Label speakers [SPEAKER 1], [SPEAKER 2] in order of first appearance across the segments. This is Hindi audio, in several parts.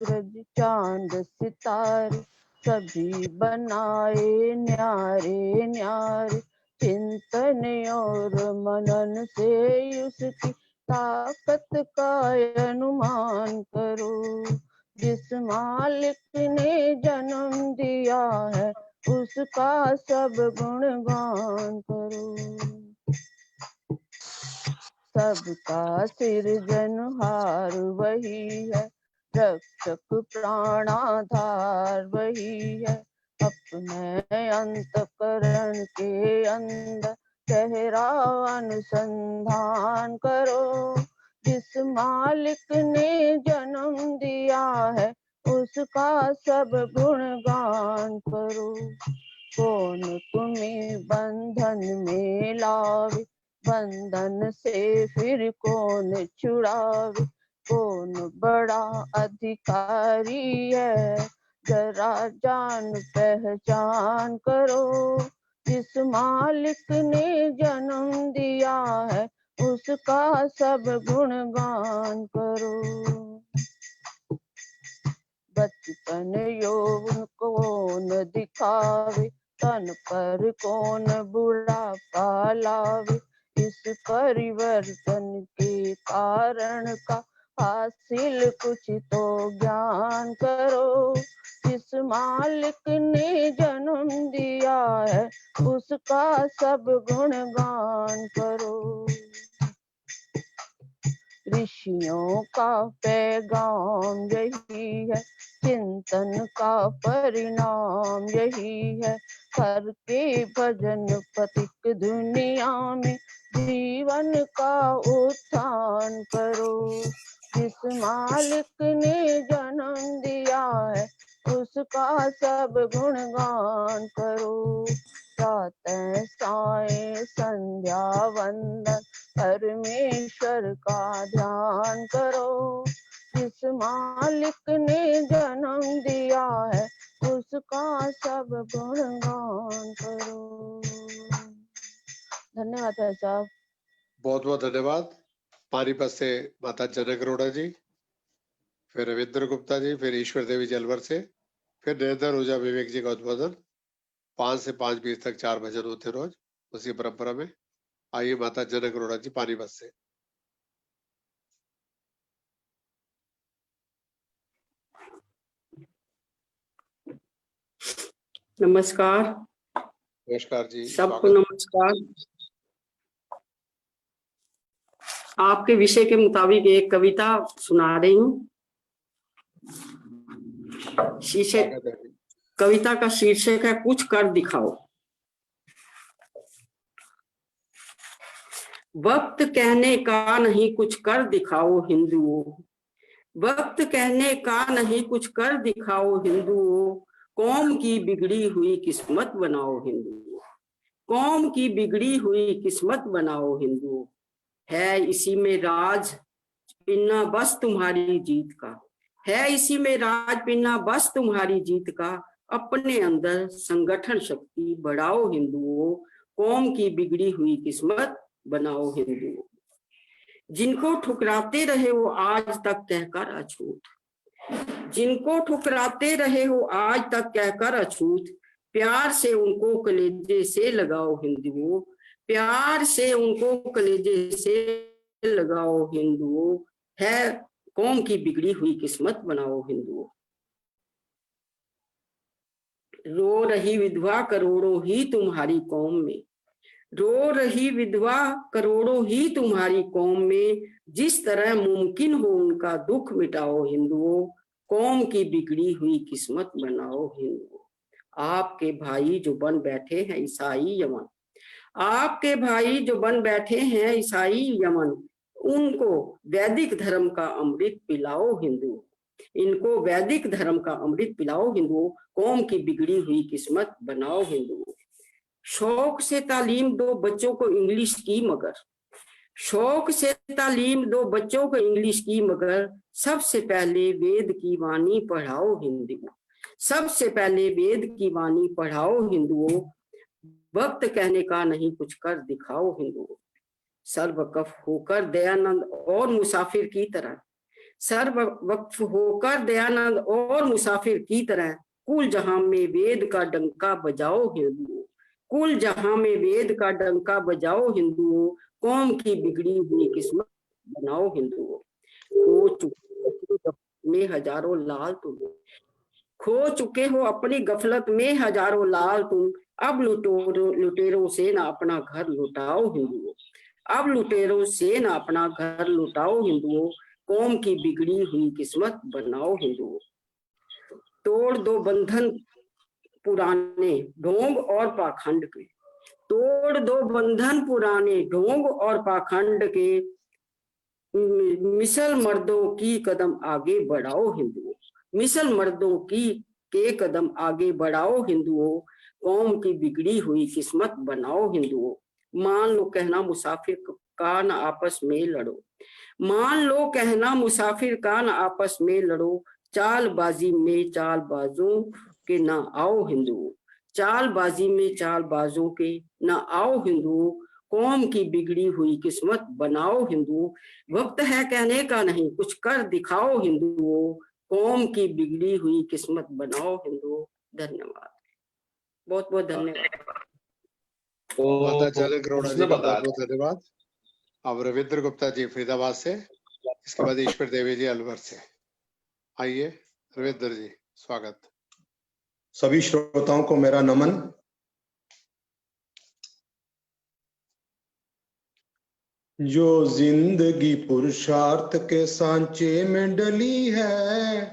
[SPEAKER 1] सूरज चांद सितारे सभी बनाए न्यारे न्यारे। चिंतन और मनन से उसकी ताकत का अनुमान करो। जिस मालिक ने जन्म दिया है उसका सब गुणगान करो। सबका सृजनहार वही है, रक्षक प्राणाधार वही है। अपने अंतकरण के अंदर गहरा अनुसंधान करो। जिस मालिक ने जन्म दिया है उसका सब गुणगान करो। कौन तुम्हें बंधन में लावे, बंधन से फिर कौन छुड़ावे। कौन बड़ा अधिकारी है जरा जान पहचान करो। जिस मालिक ने जन्म दिया है उसका सब गुणगान करो। बचपन यौवन कौन दिखावे, तन पर कौन बुढ़ापा लावे। इस परिवर्तन के कारण का हासिल कुछ तो ज्ञान करो। जिस मालिक ने जन्म दिया है उसका सब गुणगान करो। ऋषियों का पैगाम यही है, चिंतन का परिणाम यही है। करके भजन पथिक दुनिया में जीवन का उत्थान करो। जिस मालिक ने जन्म दिया है उसका सब गुणगान करो। प्रातः सायं संध्या वंदन परमेश्वर का ध्यान करो। जिस मालिक ने जन्म दिया है उसका सब गुणगान करो। धन्यवाद भाई साहब।
[SPEAKER 2] बहुत बहुत धन्यवाद। पानीपत से माता जनक अरोड़ा जी, फिर रविंद्र गुप्ता जी, फिर ईश्वर देवी जलवर से, फिर नरेंद्र ओझा विवेक जी का उद्बोधन। 5 से 5:20 तक 4 भजन होते रोज उसी परंपरा में। आइए माता जनक अरोड़ा जी पानीपत से।
[SPEAKER 3] नमस्कार।
[SPEAKER 2] नमस्कार जी,
[SPEAKER 3] सबको नमस्कार। आपके विषय के मुताबिक एक कविता सुना रही हूँ। शीर्षक, कविता का शीर्षक है कुछ कर दिखाओ। वक्त कहने का नहीं कुछ कर दिखाओ हिंदुओं, वक्त कहने का नहीं कुछ कर दिखाओ हिंदुओं। कौम की बिगड़ी हुई किस्मत बनाओ हिंदुओं, कौम की बिगड़ी हुई किस्मत बनाओ हिंदुओं। है इसी में राज पिन्ना बस तुम्हारी जीत का, है इसी में राज पिन्ना बस तुम्हारी जीत का। अपने अंदर संगठन शक्ति बढ़ाओ हिंदुओं, कौम की बिगड़ी हुई किस्मत बनाओ हिंदुओं। जिनको ठुकराते रहे हो आज तक कहकर अछूत, जिनको ठुकराते रहे हो आज तक कहकर अछूत। प्यार से उनको कलेजे से लगाओ हिंदुओं, प्यार से उनको कलेजे से लगाओ हिंदुओं। है कौम की बिगड़ी हुई किस्मत बनाओ हिंदुओं। रो रही विधवा करोड़ों ही तुम्हारी कौम में, रो रही विधवा करोड़ों ही तुम्हारी कौम में। जिस तरह मुमकिन हो उनका दुख मिटाओ हिंदुओं, कौम की बिगड़ी हुई किस्मत बनाओ हिंदुओं। आपके भाई जो बन बैठे हैं ईसाई यमन, आपके भाई जो बन बैठे हैं ईसाई यमन, उनको वैदिक धर्म का अमृत पिलाओ हिंदुओं, इनको वैदिक धर्म का अमृत पिलाओ हिंदुओं। कौम की बिगड़ी हुई किस्मत बनाओ हिंदुओं। शौक से तालीम दो बच्चों को इंग्लिश की मगर, शौक से तालीम दो बच्चों को इंग्लिश की मगर। सबसे पहले वेद की वाणी पढ़ाओ हिंदुओं, सबसे पहले वेद की वाणी पढ़ाओ हिंदुओं। वक्त कहने का नहीं कुछ कर दिखाओ हिंदुओं। सर्वकफ होकर दयानंद और मुसाफिर की तरह, सर्व वक्फ होकर दयानंद और मुसाफिर की तरह कुल जहां में वेद का डंका बजाओ हिंदुओं, कुल जहां में वेद का डंका बजाओ हिंदुओं, कौम की बिगड़ी हुई किस्मत बनाओ हिंदुओं। खो चुके में हजारों लाल तुम, खो चुके हो अपनी गफलत में हजारों लाल तुम, अब लुटेरों से ना अपना घर लुटाओ हिंदुओं, अब लुटेरों से ना अपना घर लुटाओ हिंदुओं, कौम की बिगड़ी हुई किस्मत बनाओ हिंदुओं। तोड़ दो बंधन पुराने ढोंग और पाखंड के, तोड़ दो बंधन पुराने ढोंग और पाखंड के, मिसल मर्दों की कदम आगे बढ़ाओ हिंदुओं, मिसल मर्दों की के कदम आगे बढ़ाओ हिंदुओं, कौम की बिगड़ी हुई किस्मत बनाओ हिंदुओं। मान लो कहना मुसाफिर का न आपस में लड़ो, मान लो कहना मुसाफिर का न आपस में लड़ो, चालबाजी में चालबाजों के ना आओ हिंदुओं, चालबाजी में चालबाजों के ना आओ हिंदुओं, कौम की बिगड़ी हुई किस्मत बनाओ हिंदुओं। वक्त है कहने का नहीं कुछ कर दिखाओ हिंदुओं, कौम की बिगड़ी हुई किस्मत बनाओ हिंदुओं। धन्यवाद, बहुत बहुत धन्यवाद।
[SPEAKER 2] माता जनक अरोड़ा जी का
[SPEAKER 4] उसने
[SPEAKER 2] बहुत बहुत धन्यवाद। अब रविंद्र गुप्ता जी फरीदाबाद से, इसके बाद ईश्वर देवी जी अलवर से। आइए रविंद्र जी, स्वागत।
[SPEAKER 4] सभी श्रोताओं को मेरा नमन। जो जिंदगी पुरुषार्थ के सांचे में डली है,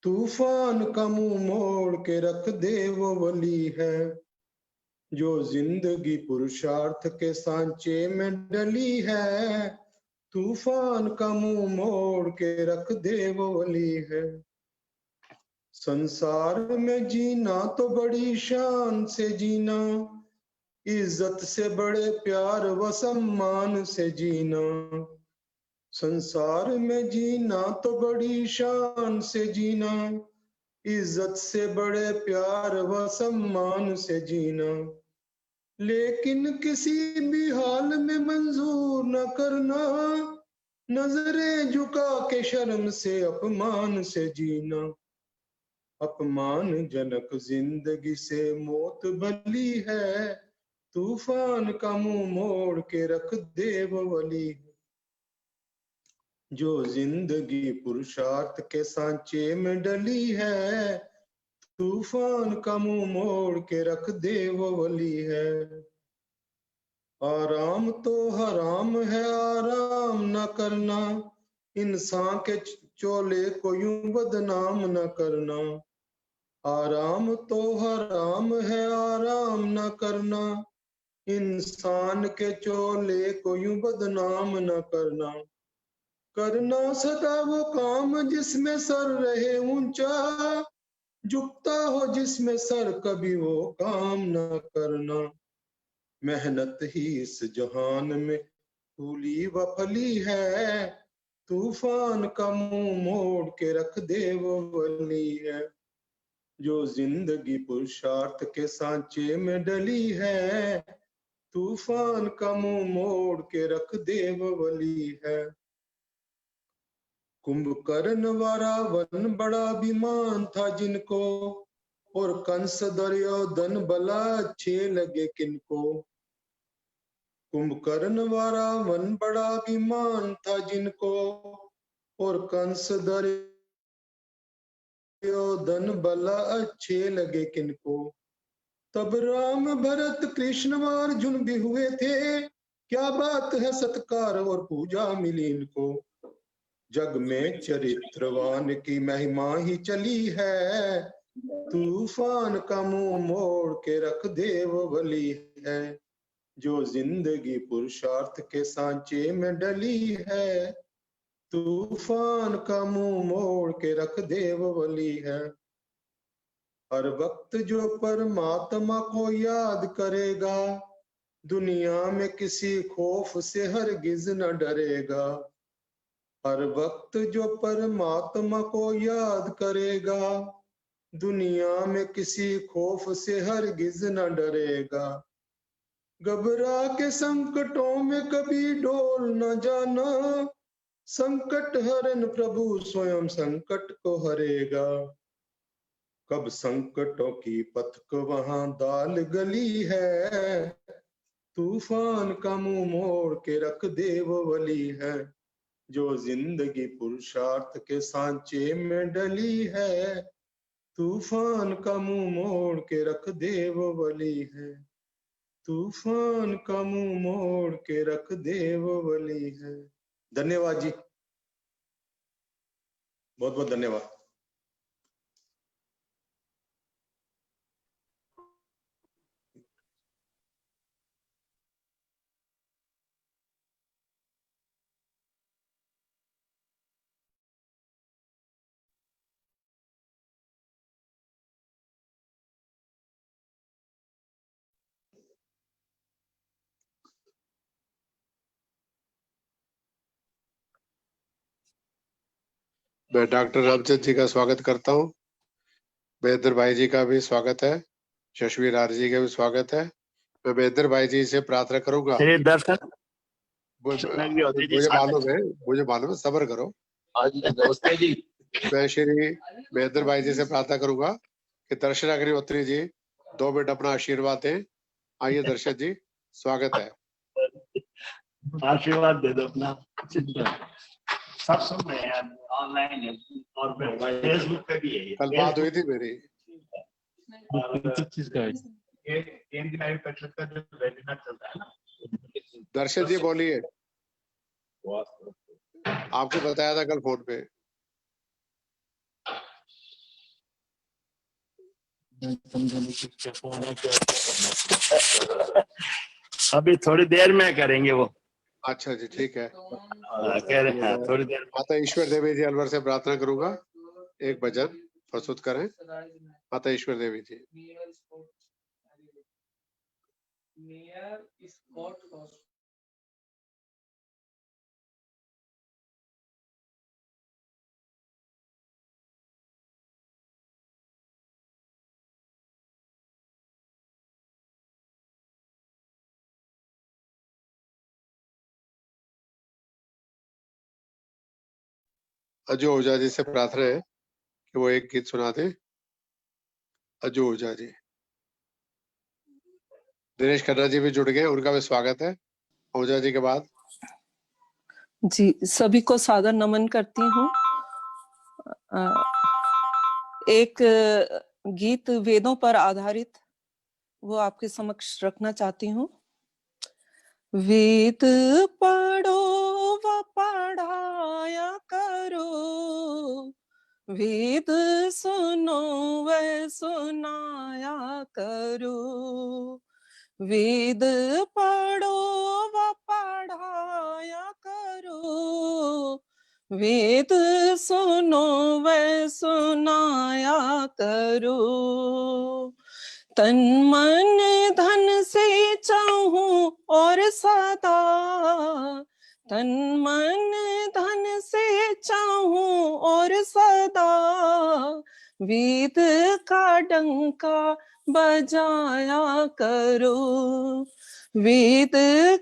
[SPEAKER 4] तूफान का मुंह मोड़ के रख दे वो वली है। जो जिंदगी पुरुषार्थ के सांचे में डली है, तूफान का मुंह मोड़ के रख दे वो वली है। संसार में जीना तो बड़ी शान से जीना, इज्जत से बड़े प्यार व सम्मान से जीना। संसार में जीना तो बड़ी शान से जीना, इज्जत से बड़े प्यार व सम्मान से जीना। लेकिन किसी भी हाल में मंजूर न करना, नजरें झुका के शर्म से अपमान से जीना। अपमानजनक जिंदगी से मौत भली है, तूफान का मुंह मोड़ के रख दे वो वली। जो जिंदगी पुरुषार्थ के सांचे में डली है, तूफान का मुंह मोड़ के रख दे वो वली है। आराम तो हराम है आराम न करना, इंसान के चोले को यूं बदनाम न करना। आराम तो हराम है आराम न करना, इंसान के चोले को यूं बदनाम न करना। करना सदा वो काम जिसमें सर रहे ऊंचा, झुकता हो जिसमें सर कभी वो काम न करना। मेहनत ही इस जहान में फूली व फली है, तूफान का मुंह मोड़ के रख दे वो वली है। जो जिंदगी पुरुषार्थ के सांचे में डली है, तूफान का मुंह मोड़ के रख दे वो वली है। कुंभकर्ण व रावण बड़ा अभिमान था जिनको, और कंस दुर्योधन भला अच्छे लगे किनको। कुंभकर्ण व रावण बड़ा अभिमान था जिनको, और कंस दुर्योधन भला अच्छे लगे किनको। तब राम भरत कृष्ण व अर्जुन भी हुए थे, क्या बात है सत्कार और पूजा मिली इनको। जग में चरित्रवान की महिमा ही चली है, तूफान का मुंह मोड़ के रख दे वो वली है। जो जिंदगी पुरुषार्थ के सांचे में डली है, तूफान का मुंह मोड़ के रख दे वो वली है। हर वक्त जो परमात्मा को याद करेगा, दुनिया में किसी खौफ से हरगिज न डरेगा। हर वक्त जो परमात्मा को याद करेगा, दुनिया में किसी खौफ से हरगिज न डरेगा। घबरा के संकटों में कभी डोल न जाना, संकट हरन प्रभु स्वयं संकट को हरेगा। कब संकटों की पथक वहां दाल गली है, तूफान का मुंह मोड़ के रख दे वो वली है, जो जिंदगी पुरुषार्थ के सांचे में डली है, तूफान का मुंह मोड़ के रख दे वो वली है, तूफान का मुंह मोड़ के रख दे वो वली है। धन्यवाद जी, बहुत बहुत धन्यवाद।
[SPEAKER 2] मैं डॉक्टर रामचंद्र जी का स्वागत करता हूँ। महेंद्र भाई जी का भी स्वागत है, शशवीर आर्य जी का भी स्वागत है। मैं महेंद्र भाई जी से प्रार्थना करूंगा।
[SPEAKER 5] श्री दर्शन
[SPEAKER 2] मुझे मालूम है, सब्र करो। मैं श्री महेंद्र भाई जी से प्रार्थना करूंगा कि दर्शन अग्निहोत्री जी 2 मिनट अपना आशीर्वाद दें। आइए दर्शन जी, स्वागत है।
[SPEAKER 5] आशीर्वाद दे दो अपना। सब सुन रहे हैं, ऑनलाइन है और फेसबुक पे भी है।
[SPEAKER 2] कल बात हुई थी मेरी।
[SPEAKER 5] केंद्रीय आयुष परिषद का जो वेबिनार चलता है ना,
[SPEAKER 2] दर्शन जी बोलिए, आपको बताया था कल फोन पे।
[SPEAKER 5] अभी थोड़ी देर में करेंगे वो।
[SPEAKER 2] अच्छा जी, ठीक है।
[SPEAKER 5] कह रहे हैं थोड़ी देर में।
[SPEAKER 2] माता ईश्वर देवी जी अलवर से प्रार्थना करूंगा, एक भजन प्रस्तुत करें। माता ईश्वर देवी जी। अजू ओझा जी से प्रार्थना है कि वो एक गीत सुना दे। अजू ओझा जी। दिनेश खन्ना जी भी जुड़ गए, उनका भी स्वागत है ओझा जी के बाद।
[SPEAKER 6] जी, सभी को सादर नमन करती हूँ। एक गीत वेदों पर आधारित वो आपके समक्ष रखना चाहती हूँ। वेद पढ़ो व पढ़ाया करो, वेद सुनो व सुनाया करो, वेद पढ़ो व पढ़ाया करो, वेद सुनो व सुनाया करो, तन मन धन से चाहूं और सदा, तन मन धन से चाहूं और सदा, वेद का डंका बजाया करो, वेद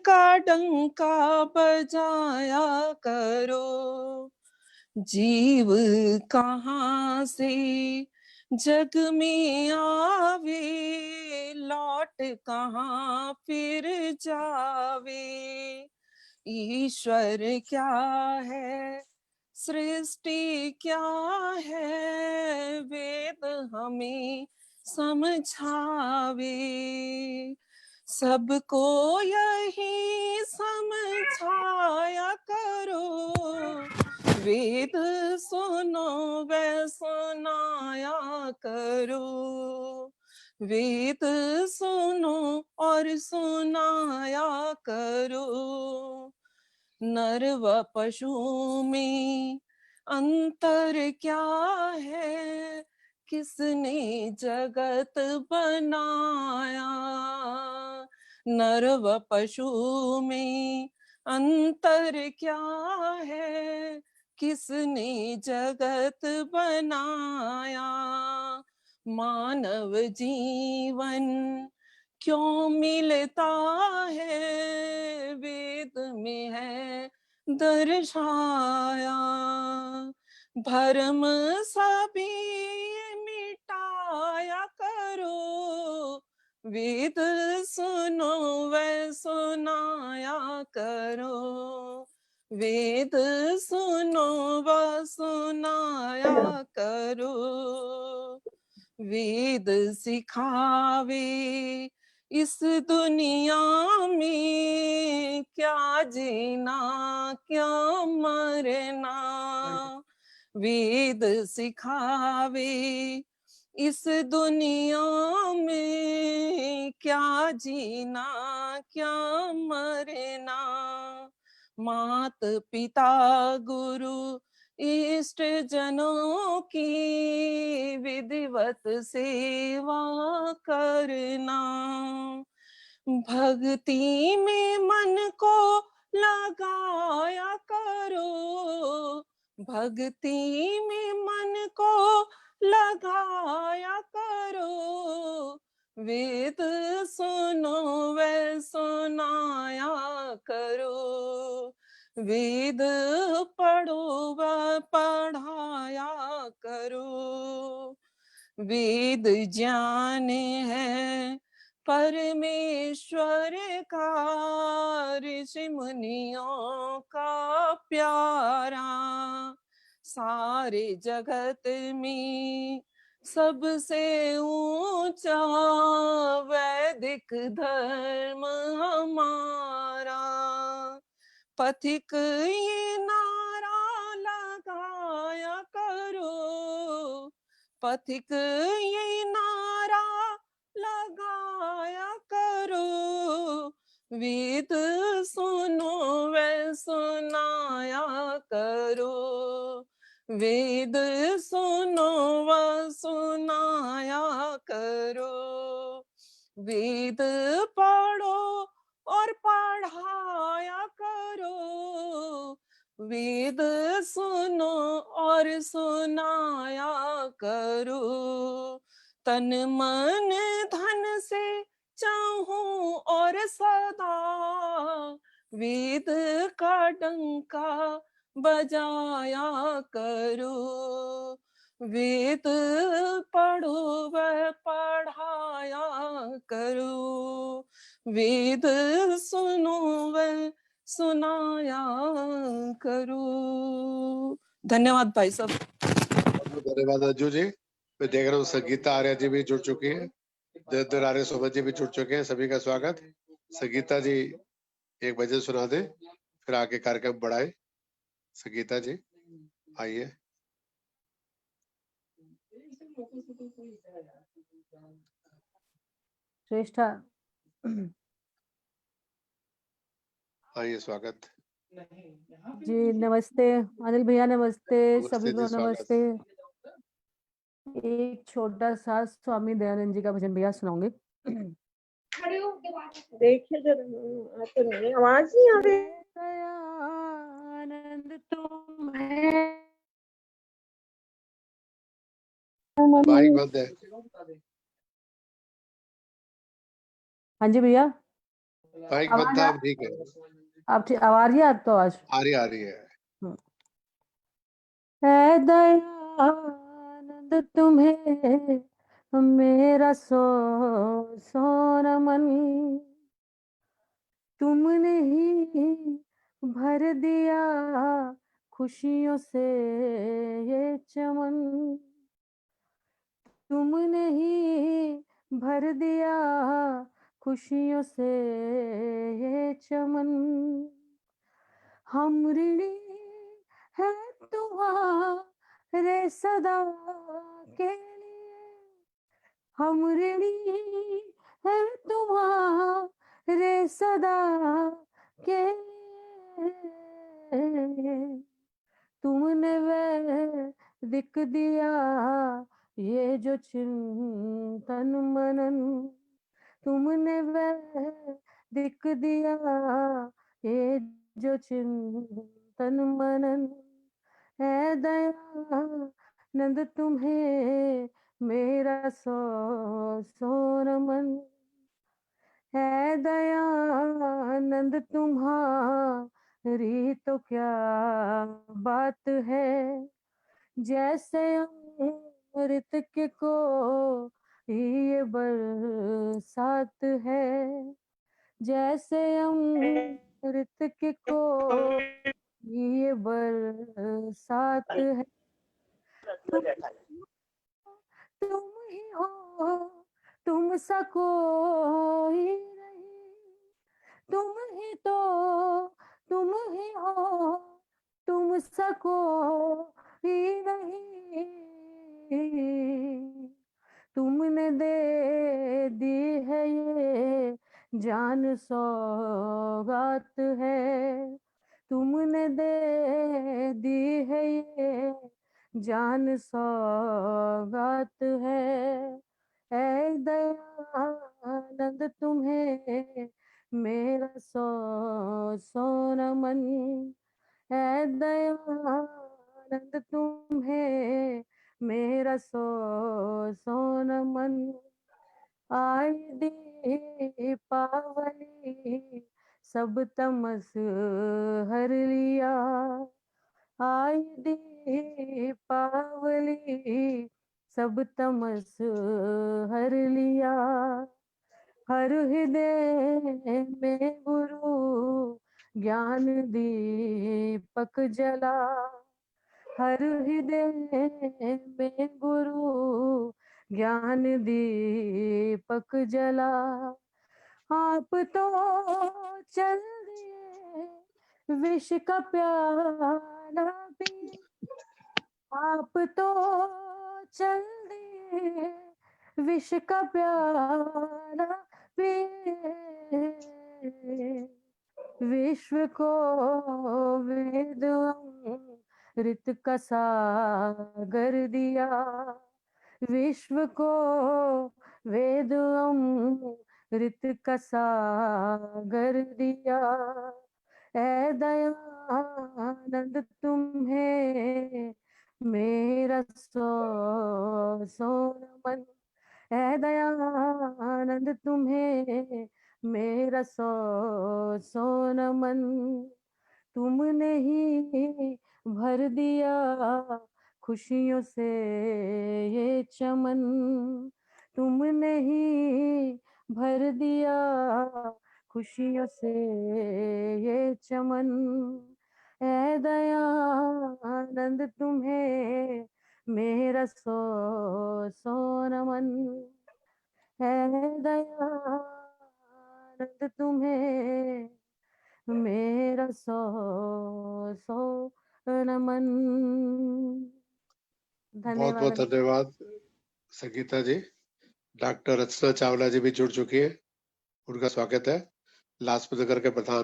[SPEAKER 6] का डंका बजाया करो, जीव कहाँ से जग में आवे, लौट कहाँ फिर जावे, ईश्वर क्या है सृष्टि क्या है, वेद हमें समझावे, सबको यही समझाया करो, वेद सुनो व सुनाया करो, वेद सुनो और सुनाया करो, नर व पशु में अंतर क्या है, किसने जगत बनाया, नर व पशु में अंतर क्या है, किसने जगत बनाया, मानव जीवन क्यों मिलता है, वेद में है दर्शाया, भरम सभी मिटाया करो, वेद सुनो वे सुनाया करो, वेद सुनो व सुनाया करो, वेद सिखावे इस दुनिया में क्या जीना क्या मरना, वेद सिखावे इस दुनिया में क्या जीना क्या मरना, मात पिता गुरु इष्ट जनों की विधिवत सेवा करना, भक्ति में मन को लगाया करो, भक्ति में मन को लगाया करो, वेद सुनो वे सुनाया करो, वेद पढ़ो व पढ़ाया करो, वेद ज्ञान है परमेश्वर का, ऋषि मुनियों का प्यारा, सारे जगत में सबसे ऊंचा वैदिक धर्म हमारा, पथिक ये नारा लगाया करो, पथिक ये नारा लगाया करो, वेद सुनो वे सुनाया करो, वेद सुनो व सुनाया करो, वेद पढ़ो और पढ़ाया करो, वेद सुनो और सुनाया करो, तन मन धन से चाहूं और सदा, वेद का डंका बजाया करो, वेद पढ़ो व पढ़ाया करो, वेद सुनो व सुनाया करो। धन्यवाद भाई साहब।
[SPEAKER 2] धन्यवाद अज्जू जी। मैं देख रहा हूँ संगीता आर्य जी भी जुड़ चुकी है, देवेंद्र आर्य सोमत जी भी जुड़ चुके हैं। सभी का स्वागत। संगीता जी एक भजन सुना दे, फिर आगे कार्यक्रम बढ़ाए। संगीता जी आइए।
[SPEAKER 7] श्रेष्ठा
[SPEAKER 2] आइए, स्वागत
[SPEAKER 7] जी, नमस्ते अनिल भैया, नमस्ते सभी
[SPEAKER 2] जी,
[SPEAKER 7] को
[SPEAKER 2] स्वागत।
[SPEAKER 7] नमस्ते। एक छोटा सा स्वामी दयानंद जी का भजन भैया सुनाऊंगी।
[SPEAKER 1] देखिए जरा, आ तो नहीं, आवाज नहीं आ रही।
[SPEAKER 7] दयानंद तुम्हें
[SPEAKER 2] माइक बंद है।
[SPEAKER 7] हाँ जी भैया,
[SPEAKER 2] माइक बंद था, अब ठीक है।
[SPEAKER 7] आप ठीक आवाज रही है? आप तो आवाज
[SPEAKER 2] आ रही है।
[SPEAKER 7] है दयानंद तुम्हें मेरा सो नमन, तुमने ही भर दिया खुशियों से ये चमन, तुमने ही भर दिया खुशियों से ये चमन, हम ऋणी है तुम्हारे सदा के लिए, हम ऋणी है तुम्हारे सदा के लिए, तुमने वैदिक दिया ये जो चिंतन मनन, तुमने वैदिक दिया ये जो चिंतन मनन, है दयानंद तुम्हें मेरा सो नमन, है दयानंद तुम्हारा री तो क्या बात है, जैसे अमृत के को ये बरसात है, जैसे अमृत के को ये बरसात है। तुम ही हो, तुम सा कोई नहीं, तुम ही तो, तुम ही हो, तुम सा कोई नहीं, तुमने दे दी है ये जान सौगात है, तुमने दे दी है ये जान सौगात है। ऐ दयानंद तुम्हें मेरा सौ नमन, ऐ दयानंद तुम्हें मेरा सौ नमन। आय दीपावली सब तमस हर लिया, आय दीपावली सब तमस हर लिया, हर हृदय में गुरु ज्ञान दीपक जला, हर हृदय में गुरु ज्ञान दीपक जला। आप तो चल दिए विष का प्याला पिए, आप तो चल दिए विष का प्याला पिए, विश्व को वेद अमृत का सागर दिया, विश्व को वेद अमृत का सागर दिया। ऐ दयानंद तुम्हें मेरा सौ नमन, ऐ दयानंद तुम्हें मेरा सौ नमन। तुमने ही भर दिया खुशियों से ये चमन, तुमने ही भर दिया खुशियों से ये चमन। ऐ दयानंद तुम्हें मेरा सौ नमन, ऐ दयानंद तुम्हें मेरा सौ नमन।
[SPEAKER 2] बहुत बहुत
[SPEAKER 7] धन्यवाद।
[SPEAKER 2] धन्यवाद संगीता जी। डॉक्टर रचना चावला जी भी जुड़ चुकी है, उनका स्वागत है। लाजपत नगर के प्रधान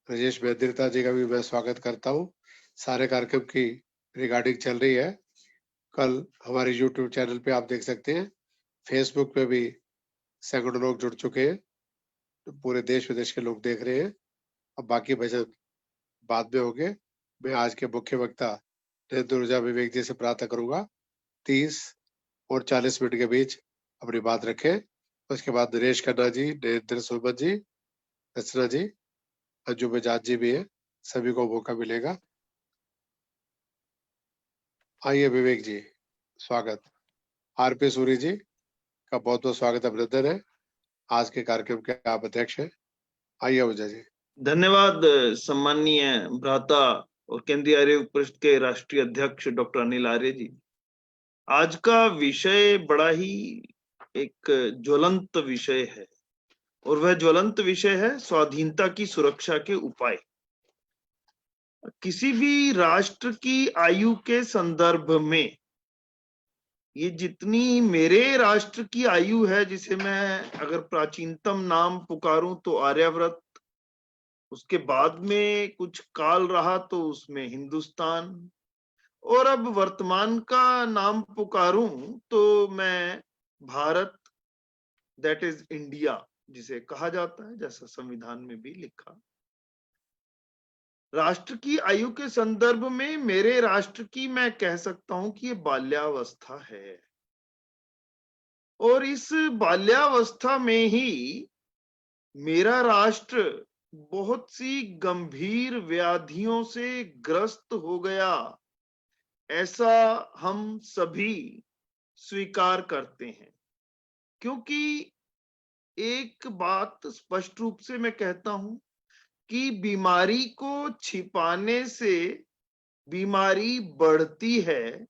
[SPEAKER 2] राजेश मेहंदिरता जी का भी मैं स्वागत करता हूँ। सारे कार्यक्रम की रिकॉर्डिंग चल रही है, कल हमारे YouTube चैनल पे आप देख सकते हैं, फेसबुक पे भी सैकड़ों लोग जुड़ चुके हैं, तो पूरे देश विदेश के लोग देख रहे हैं। अब बाकी भजन बाद में होंगे। मैं आज के मुख्य वक्ता नरेंद्र ऊर्जा विवेक जी से प्रार्थना करूंगा 30 और 40 मिनट के बीच अपनी बात रखें। उसके बाद नरेश खन्ना जी, नरेंद्र सुमन जी, रचना जी, अंजू बजाज जी भी है, सभी को मौका मिलेगा। आइए विवेक जी, स्वागत। आरपी सूरी जी का बहुत बहुत स्वागत, अभिनंदन है। आज के कार्यक्रम के आप अध्यक्ष हैं। आइए ऊर्जा जी।
[SPEAKER 8] धन्यवाद सम्माननीय भ्राता और केंद्रीय आर्य परिषद के राष्ट्रीय अध्यक्ष डॉक्टर अनिल आर्य जी। आज का विषय बड़ा ही एक ज्वलंत विषय है, और वह ज्वलंत विषय है स्वाधीनता की सुरक्षा के उपाय। किसी भी राष्ट्र की आयु के संदर्भ में ये जितनी मेरे राष्ट्र की आयु है, जिसे मैं अगर प्राचीनतम नाम पुकारूं तो आर्यावर्त, उसके बाद में कुछ काल रहा तो उसमें हिंदुस्तान, और अब वर्तमान का नाम पुकारूं तो मैं भारत, दैट इज इंडिया जिसे कहा जाता है, जैसा संविधान में भी लिखा। राष्ट्र की आयु के संदर्भ में मेरे राष्ट्र की मैं कह सकता हूं कि ये बाल्यावस्था है, और इस बाल्यावस्था में ही मेरा राष्ट्र बहुत सी गंभीर व्याधियों से ग्रस्त हो गया, ऐसा हम सभी स्वीकार करते हैं। क्योंकि एक बात स्पष्ट रूप से मैं कहता हूं कि बीमारी को छिपाने से बीमारी बढ़ती है,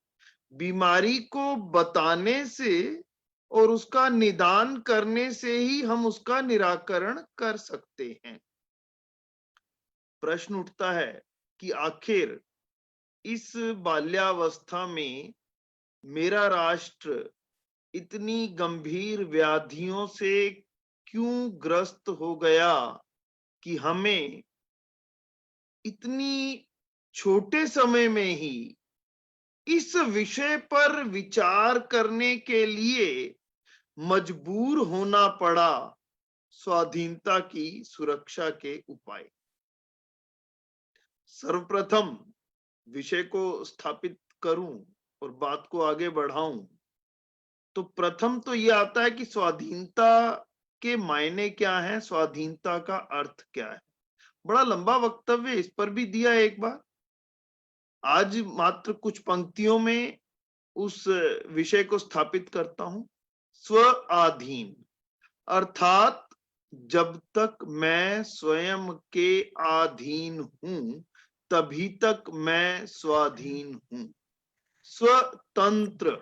[SPEAKER 8] बीमारी को बताने से और उसका निदान करने से ही हम उसका निराकरण कर सकते हैं। प्रश्न उठता है कि आखिर इस बाल्यावस्था में मेरा राष्ट्र इतनी गंभीर व्याधियों से क्यों ग्रस्त हो गया कि हमें इतनी छोटे समय में ही इस विषय पर विचार करने के लिए मजबूर होना पड़ा, स्वाधीनता की सुरक्षा के उपाय। सर्वप्रथम विषय को स्थापित करूं और बात को आगे बढ़ाऊं तो प्रथम तो ये आता है कि स्वाधीनता के मायने क्या है, स्वाधीनता का अर्थ क्या है। बड़ा लंबा वक्तव्य इस पर भी दिया है एक बार, आज मात्र कुछ पंक्तियों में उस विषय को स्थापित करता हूं। स्व आधीन अर्थात जब तक मैं स्वयं के अधीन हूं तभी तक मैं स्वाधीन हूं। स्वतंत्र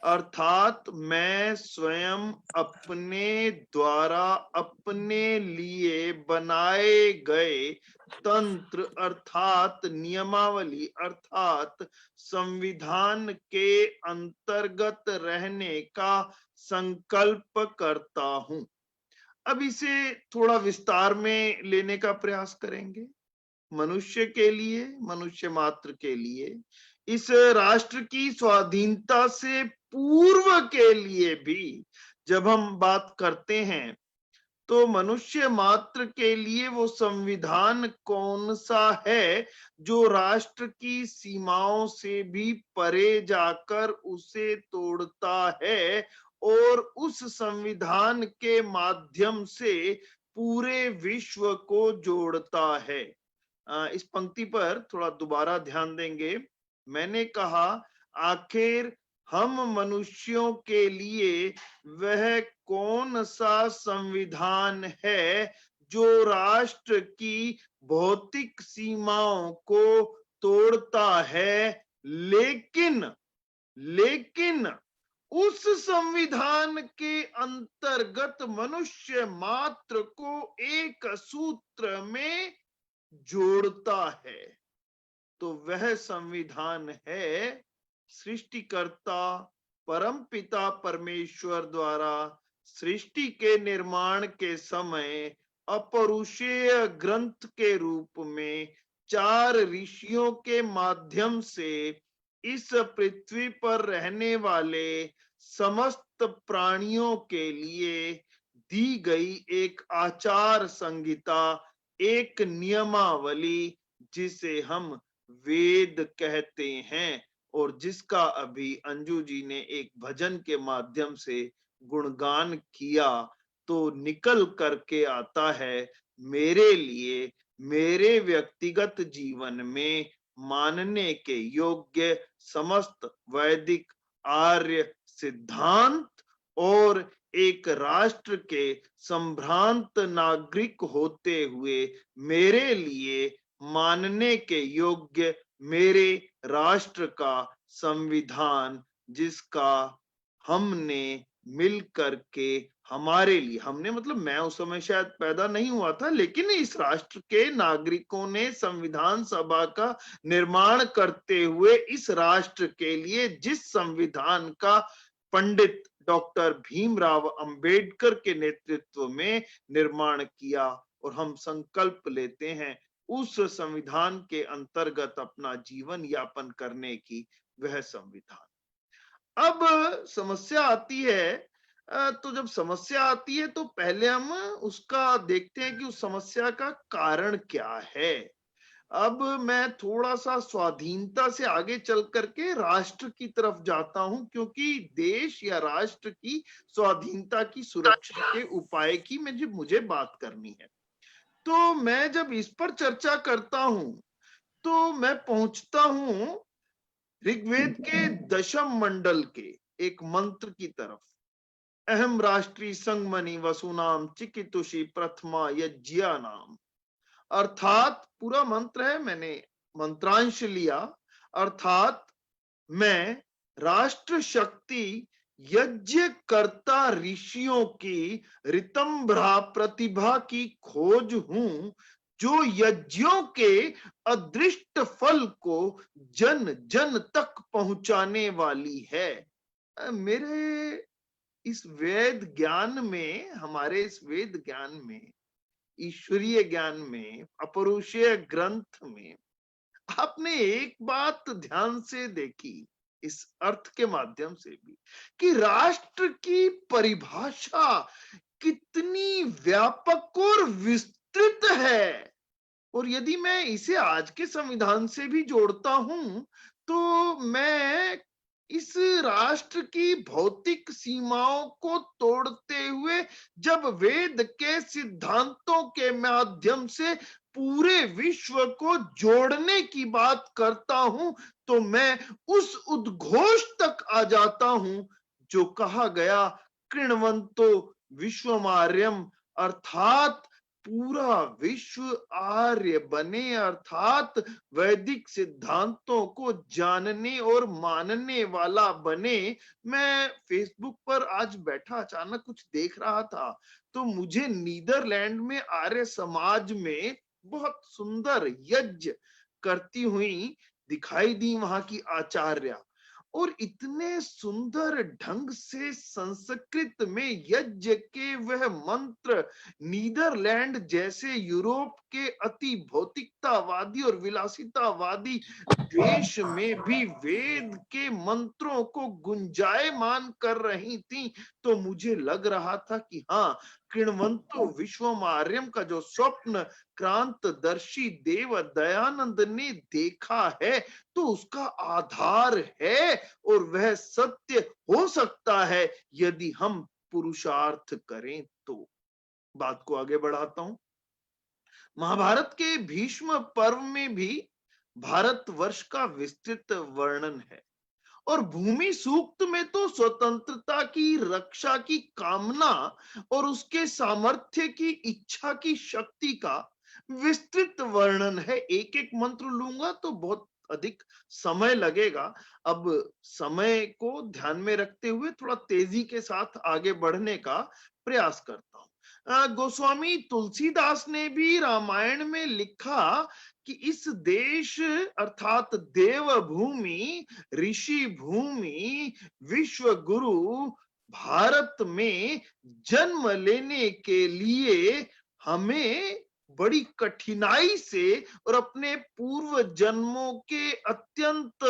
[SPEAKER 8] अर्थात मैं स्वयं अपने द्वारा अपने लिए बनाए गए तंत्र अर्थात नियमावली अर्थात संविधान के अंतर्गत रहने का संकल्प करता हूं। अब इसे थोड़ा विस्तार में लेने का प्रयास करेंगे। मनुष्य के लिए, मनुष्य मात्र के लिए, इस राष्ट्र की स्वाधीनता से पूर्व के लिए भी जब हम बात करते हैं तो मनुष्य मात्र के लिए वो संविधान कौन सा है जो राष्ट्र की सीमाओं से भी परे जाकर उसे तोड़ता है और उस संविधान के माध्यम से पूरे विश्व को जोड़ता है। इस पंक्ति पर थोड़ा दोबारा ध्यान देंगे। मैंने कहा आखिर हम मनुष्यों के लिए वह कौन सा संविधान है जो राष्ट्र की भौतिक सीमाओं को तोड़ता है, लेकिन उस संविधान के अंतर्गत मनुष्य मात्र को एक सूत्र में जोड़ता है। तो वह संविधान है सृष्टिकर्ता परमपिता परमेश्वर द्वारा सृष्टि के निर्माण के समय अपरुषेय ग्रंथ के रूप में 4 ऋषियों के माध्यम से इस पृथ्वी पर रहने वाले समस्त प्राणियों के लिए दी गई एक आचार संहिता, एक नियमावली जिसे हम वेद कहते हैं और जिसका अभी अंजू जी ने एक भजन के माध्यम से गुणगान किया। तो निकल करके आता है मेरे लिए, मेरे व्यक्तिगत जीवन में मानने के योग्य समस्त वैदिक आर्य सिद्धांत और एक राष्ट्र के संभ्रांत नागरिक होते हुए मेरे लिए मानने के योग्य मेरे राष्ट्र का संविधान, जिसका हमने मिल करके हमारे लिए, हमने मतलब मैं उस समय शायद पैदा नहीं हुआ था, लेकिन इस राष्ट्र के नागरिकों ने संविधान सभा का निर्माण करते हुए इस राष्ट्र के लिए जिस संविधान का पंडित डॉक्टर भीमराव अंबेडकर के नेतृत्व में निर्माण किया और हम संकल्प लेते हैं उस संविधान के अंतर्गत अपना जीवन यापन करने की, वह संविधान। अब समस्या आती है, तो जब समस्या आती है तो पहले हम उसका देखते हैं कि उस समस्या का कारण क्या है। अब मैं थोड़ा सा स्वाधीनता से आगे चल करके राष्ट्र की तरफ जाता हूं, क्योंकि देश या राष्ट्र की स्वाधीनता की सुरक्षा के उपाय की मुझे बात करनी है। तो मैं जब इस पर चर्चा करता हूं तो मैं पहुंचता हूं ऋग्वेद के दशम मंडल के एक मंत्र की तरफ। अहम राष्ट्री संगमनि वसुनाम चिकितुषी प्रथमा यज्ञा नाम। अर्थात पूरा मंत्र है, मैंने मंत्रांश लिया। अर्थात मैं राष्ट्र शक्ति यज्ञ करता ऋषियों की ऋतंभ्रा प्रतिभा की खोज हूं, जो यज्ञों के अदृष्ट फल को जन जन तक पहुंचाने वाली है। मेरे इस वेद ज्ञान में, हमारे इस वेद ज्ञान में, ईश्वरीय ज्ञान में, अपरुषीय ग्रंथ में आपने एक बात ध्यान से देखी इस अर्थ के माध्यम से भी कि राष्ट्र की परिभाषा कितनी व्यापक और विस्तृत है। और यदि मैं इसे आज के संविधान से भी जोड़ता हूं तो मैं इस राष्ट्र की भौतिक सीमाओं को तोड़ते हुए जब वेद के सिद्धांतों के माध्यम से पूरे विश्व को जोड़ने की बात करता हूं तो मैं उस उद्घोष तक आ जाता हूं जो कहा गया कृण्वन्तो विश्वमार्यम, अर्थात पूरा विश्व आर्य बने, अर्थात वैदिक सिद्धांतों को जानने और मानने वाला बने। मैं फेसबुक पर आज बैठा अचानक कुछ देख रहा था तो मुझे नीदरलैंड में आर्य समाज में बहुत सुंदर यज्ञ करती हुई दिखाई दी वहां की आचार्य, और इतने सुंदर ढंग से संस्कृत में यज्ञ के वह मंत्र नीदरलैंड जैसे यूरोप के अति भौतिकतावादी और विलासितावादी देश में भी वेद के मंत्रों को गुंजायमान कर रही थी। तो मुझे लग रहा था कि हाँ, कृण्वन्तो विश्वमार्यम का जो स्वप्न क्रांतदर्शी देव दयानंद ने देखा है तो उसका आधार है और वह सत्य हो सकता है यदि हम पुरुषार्थ करें तो। बात को आगे बढ़ाता हूं। महाभारत के भीष्म पर्व में भी भारतवर्ष का विस्तृत वर्णन है और भूमि सूक्त में तो स्वतंत्रता की रक्षा की कामना और उसके सामर्थ्य की इच्छा की शक्ति का विस्तृत वर्णन है। एक एक मंत्र लूंगा तो बहुत अधिक समय लगेगा। अब समय को ध्यान में रखते हुए थोड़ा तेजी के साथ आगे बढ़ने का प्रयास करता हूं। गोस्वामी तुलसीदास ने भी रामायण में लिखा कि इस देश अर्थात देव भूमि, ऋषि भूमि, विश्व गुरु भारत में जन्म लेने के लिए हमें बड़ी कठिनाई से और अपने पूर्व जन्मों के अत्यंत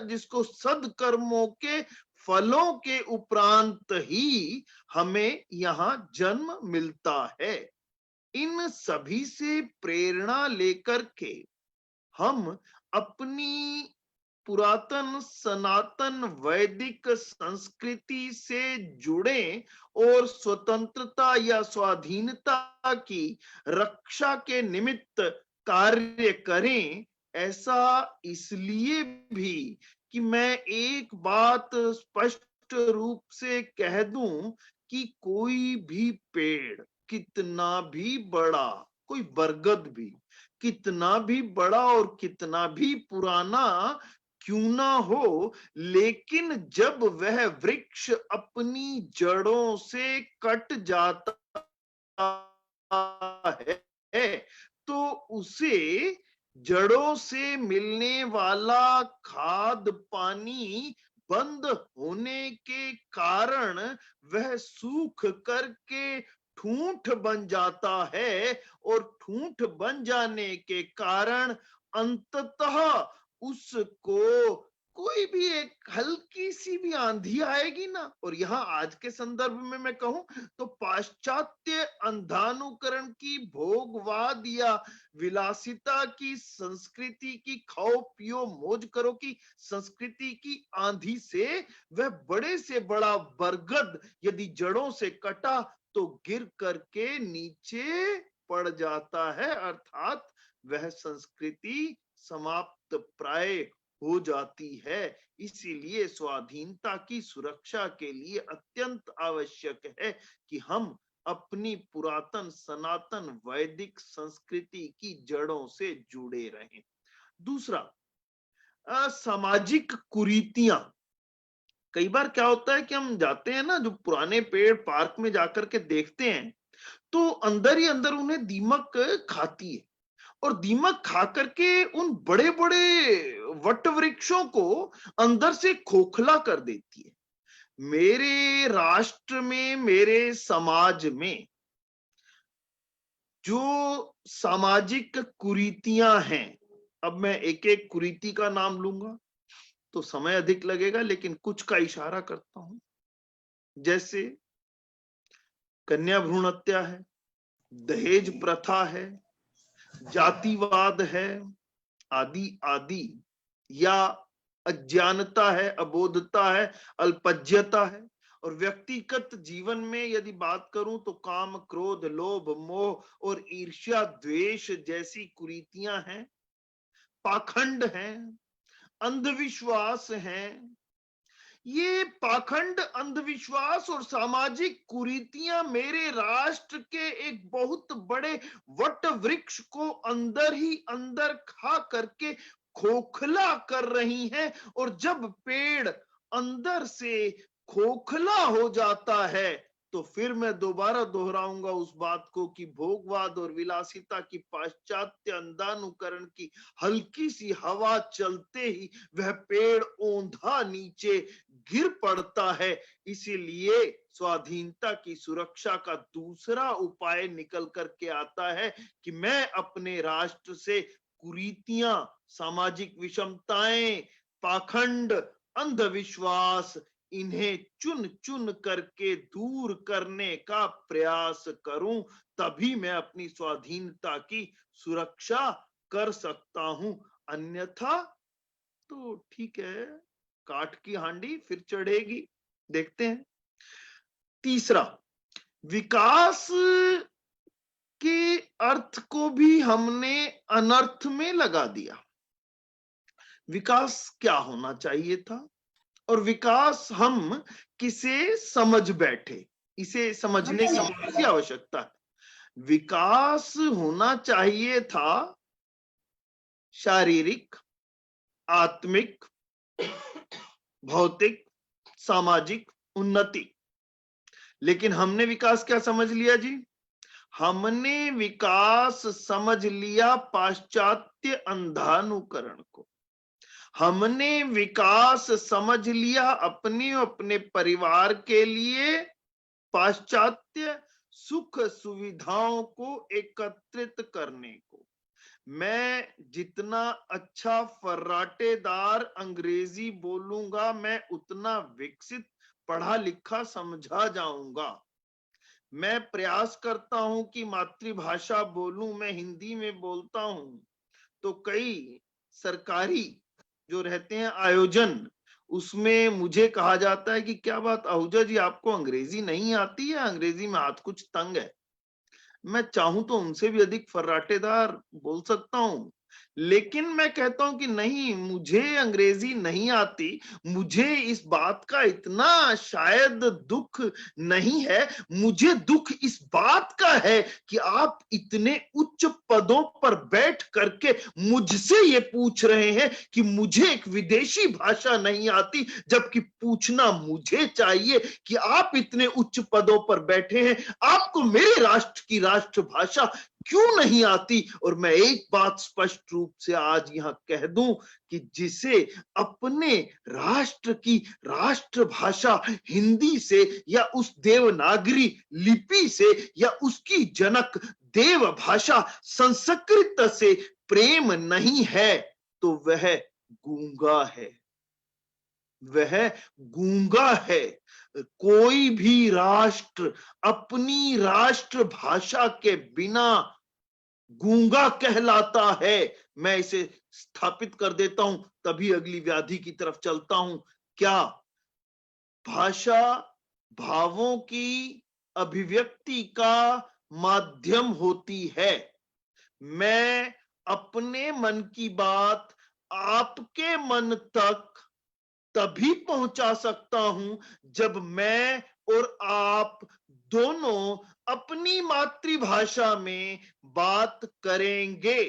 [SPEAKER 8] जिसको सद्कर्मों के फलों के उपरांत ही हमें यहाँ जन्म मिलता है। इन सभी से प्रेरणा लेकर के हम अपनी पुरातन सनातन वैदिक संस्कृति से जुड़े और स्वतंत्रता या स्वाधीनता की रक्षा के निमित्त कार्य करें। ऐसा इसलिए भी कि मैं एक बात स्पष्ट रूप से कह दूं कि कोई भी पेड़ कितना भी बड़ा, कोई बरगद भी कितना भी बड़ा और कितना भी पुराना क्यों ना हो, लेकिन जब वह वृक्ष अपनी जड़ों से कट जाता है तो उसे जड़ों से मिलने वाला खाद पानी बंद होने के कारण वह सूख करके ठूंठ बन जाता है और ठूंठ बन जाने के कारण अंततः उसको कोई भी एक हल्की सी भी आंधी आएगी ना, और यहाँ आज के संदर्भ में मैं कहूं तो पाश्चात्य अंधानुकरण की भोगवाद या विलासिता की संस्कृति की खाओ पियो मौज करो की संस्कृति की आंधी से वह बड़े से बड़ा बरगद यदि जड़ों से कटा तो गिर करके नीचे पड़ जाता है, अर्थात वह संस्कृति समाप्त प्राय हो जाती है। इसीलिए स्वाधीनता की सुरक्षा के लिए अत्यंत आवश्यक है कि हम अपनी पुरातन सनातन वैदिक संस्कृति की जड़ों से जुड़े रहें। दूसरा, सामाजिक कुरीतियां। कई बार क्या होता है कि हम जाते हैं ना, जो पुराने पेड़ पार्क में जाकर के देखते हैं, तो अंदर ही अंदर उन्हें दीमक खाती है, और दीमक खा करके उन बड़े बड़े वट वृक्षों को अंदर से खोखला कर देती है। मेरे राष्ट्र में, मेरे समाज में जो सामाजिक कुरीतियां हैं, अब मैं एक एक कुरीति का नाम लूंगा तो समय अधिक लगेगा, लेकिन कुछ का इशारा करता हूं। जैसे कन्या भ्रूण हत्या है, दहेज प्रथा है, जातिवाद है, आदि आदि, या अज्ञानता है, अबोधता है, अल्पज्यता है। और व्यक्तिगत जीवन में यदि बात करूं तो काम, क्रोध, लोभ, मोह और ईर्ष्या, द्वेष जैसी कुरीतियां हैं, पाखंड हैं, अंधविश्वास हैं। ये पाखंड, अंधविश्वास और सामाजिक कुरीतियां मेरे राष्ट्र के एक बहुत बड़े वट वृक्ष को अंदर ही अंदर खा करके खोखला कर रही हैं। और जब पेड़ अंदर से खोखला हो जाता है तो फिर मैं दोबारा दोहराऊंगा उस बात को कि भोगवाद और विलासिता की पाश्चात्य अंधानुकरण की हल्की सी हवा चलते ही वह पेड़ औंधा नीचे गिर पड़ता है। इसीलिए स्वाधीनता की सुरक्षा का दूसरा उपाय निकल करके आता है कि मैं अपने राष्ट्र से कुरीतियां, सामाजिक विषमताएं, पाखंड, अंधविश्वास, इन्हें चुन चुन करके दूर करने का प्रयास करूं, तभी मैं अपनी स्वाधीनता की सुरक्षा कर सकता हूं। अन्यथा तो ठीक है, काठ की हांडी फिर चढ़ेगी। देखते हैं। तीसरा, विकास के अर्थ को भी हमने अनर्थ में लगा दिया। विकास क्या होना चाहिए था और विकास हम किसे समझ बैठे, इसे समझने की बहुत आवश्यकता है। विकास होना चाहिए था शारीरिक, आत्मिक, भौतिक, सामाजिक उन्नति। लेकिन हमने विकास क्या समझ लिया जी? हमने विकास समझ लिया पाश्चात्य अंधानुकरण को। हमने विकास समझ लिया अपने अपने परिवार के लिए पाश्चात्य सुख सुविधाओं को एकत्रित करने को। मैं जितना अच्छा फर्राटेदार अंग्रेजी बोलूंगा, मैं उतना विकसित, पढ़ा लिखा समझा जाऊंगा। मैं प्रयास करता हूं कि मातृभाषा बोलूं, मैं हिंदी में बोलता हूं तो कई सरकारी जो रहते हैं आयोजन, उसमें मुझे कहा जाता है कि क्या बात आहूजा जी, आपको अंग्रेजी नहीं आती है, अंग्रेजी में हाथ कुछ तंग है। मैं चाहूं तो उनसे भी अधिक फर्राटेदार बोल सकता हूं, लेकिन मैं कहता हूं कि नहीं, मुझे अंग्रेजी नहीं आती। मुझे इस बात का इतना शायद दुख नहीं है, मुझे दुख इस बात का है कि आप इतने उच्च पदों पर बैठ करके मुझसे ये पूछ रहे हैं कि मुझे एक विदेशी भाषा नहीं आती, जबकि पूछना मुझे चाहिए कि आप इतने उच्च पदों पर बैठे हैं, आपको मेरे राष्ट्र की राष्ट्रभाषा क्यों नहीं आती। और मैं एक बात स्पष्ट रूप से आज यहां कह दूं कि जिसे अपने राष्ट्र की राष्ट्रभाषा हिंदी से या उस देवनागरी लिपि से या उसकी जनक देव भाषा संस्कृत से प्रेम नहीं है तो वह गूंगा है, वह गूंगा है। कोई भी राष्ट्र अपनी राष्ट्रभाषा के बिना गूंगा कहलाता है। मैं इसे स्थापित कर देता हूं, तभी अगली व्याधि की तरफ चलता हूं। क्या भाषा भावों की अभिव्यक्ति का माध्यम होती है। मैं अपने मन की बात आपके मन तक तभी पहुंचा सकता हूं जब मैं और आप दोनों अपनी मातृभाषा में बात करेंगे।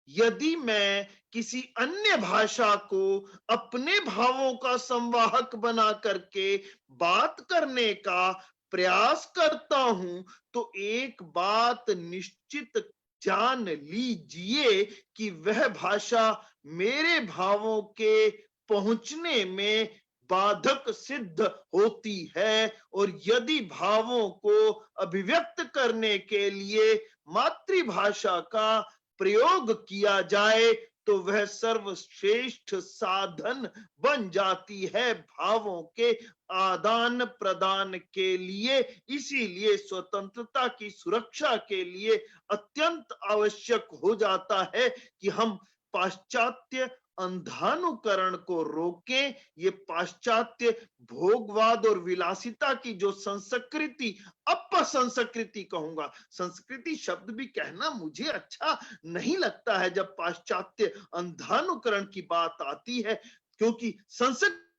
[SPEAKER 8] यदि मैं किसी अन्य भाषा को अपने भावों का संवाहक बना करके बात करने का प्रयास करता हूं तो एक बात निश्चित जान लीजिए कि वह भाषा मेरे भावों के पहुंचने में बाधक सिद्ध होती है। और यदि भावों को अभिव्यक्त करने के लिए मातृभाषा का प्रयोग किया जाए तो वह सर्वश्रेष्ठ साधन बन जाती है भावों के आदान प्रदान के लिए। इसीलिए स्वतंत्रता की सुरक्षा के लिए अत्यंत आवश्यक हो जाता है कि हम पाश्चात्य अंधानुकरण को रोकें। ये पाश्चात्य भोगवाद और विलासिता की जो संस्कृति, अपसंस्कृति कहूंगा, संस्कृति शब्द भी कहना मुझे अच्छा नहीं लगता है जब पाश्चात्य अंधानुकरण की बात आती है, क्योंकि संस्कृति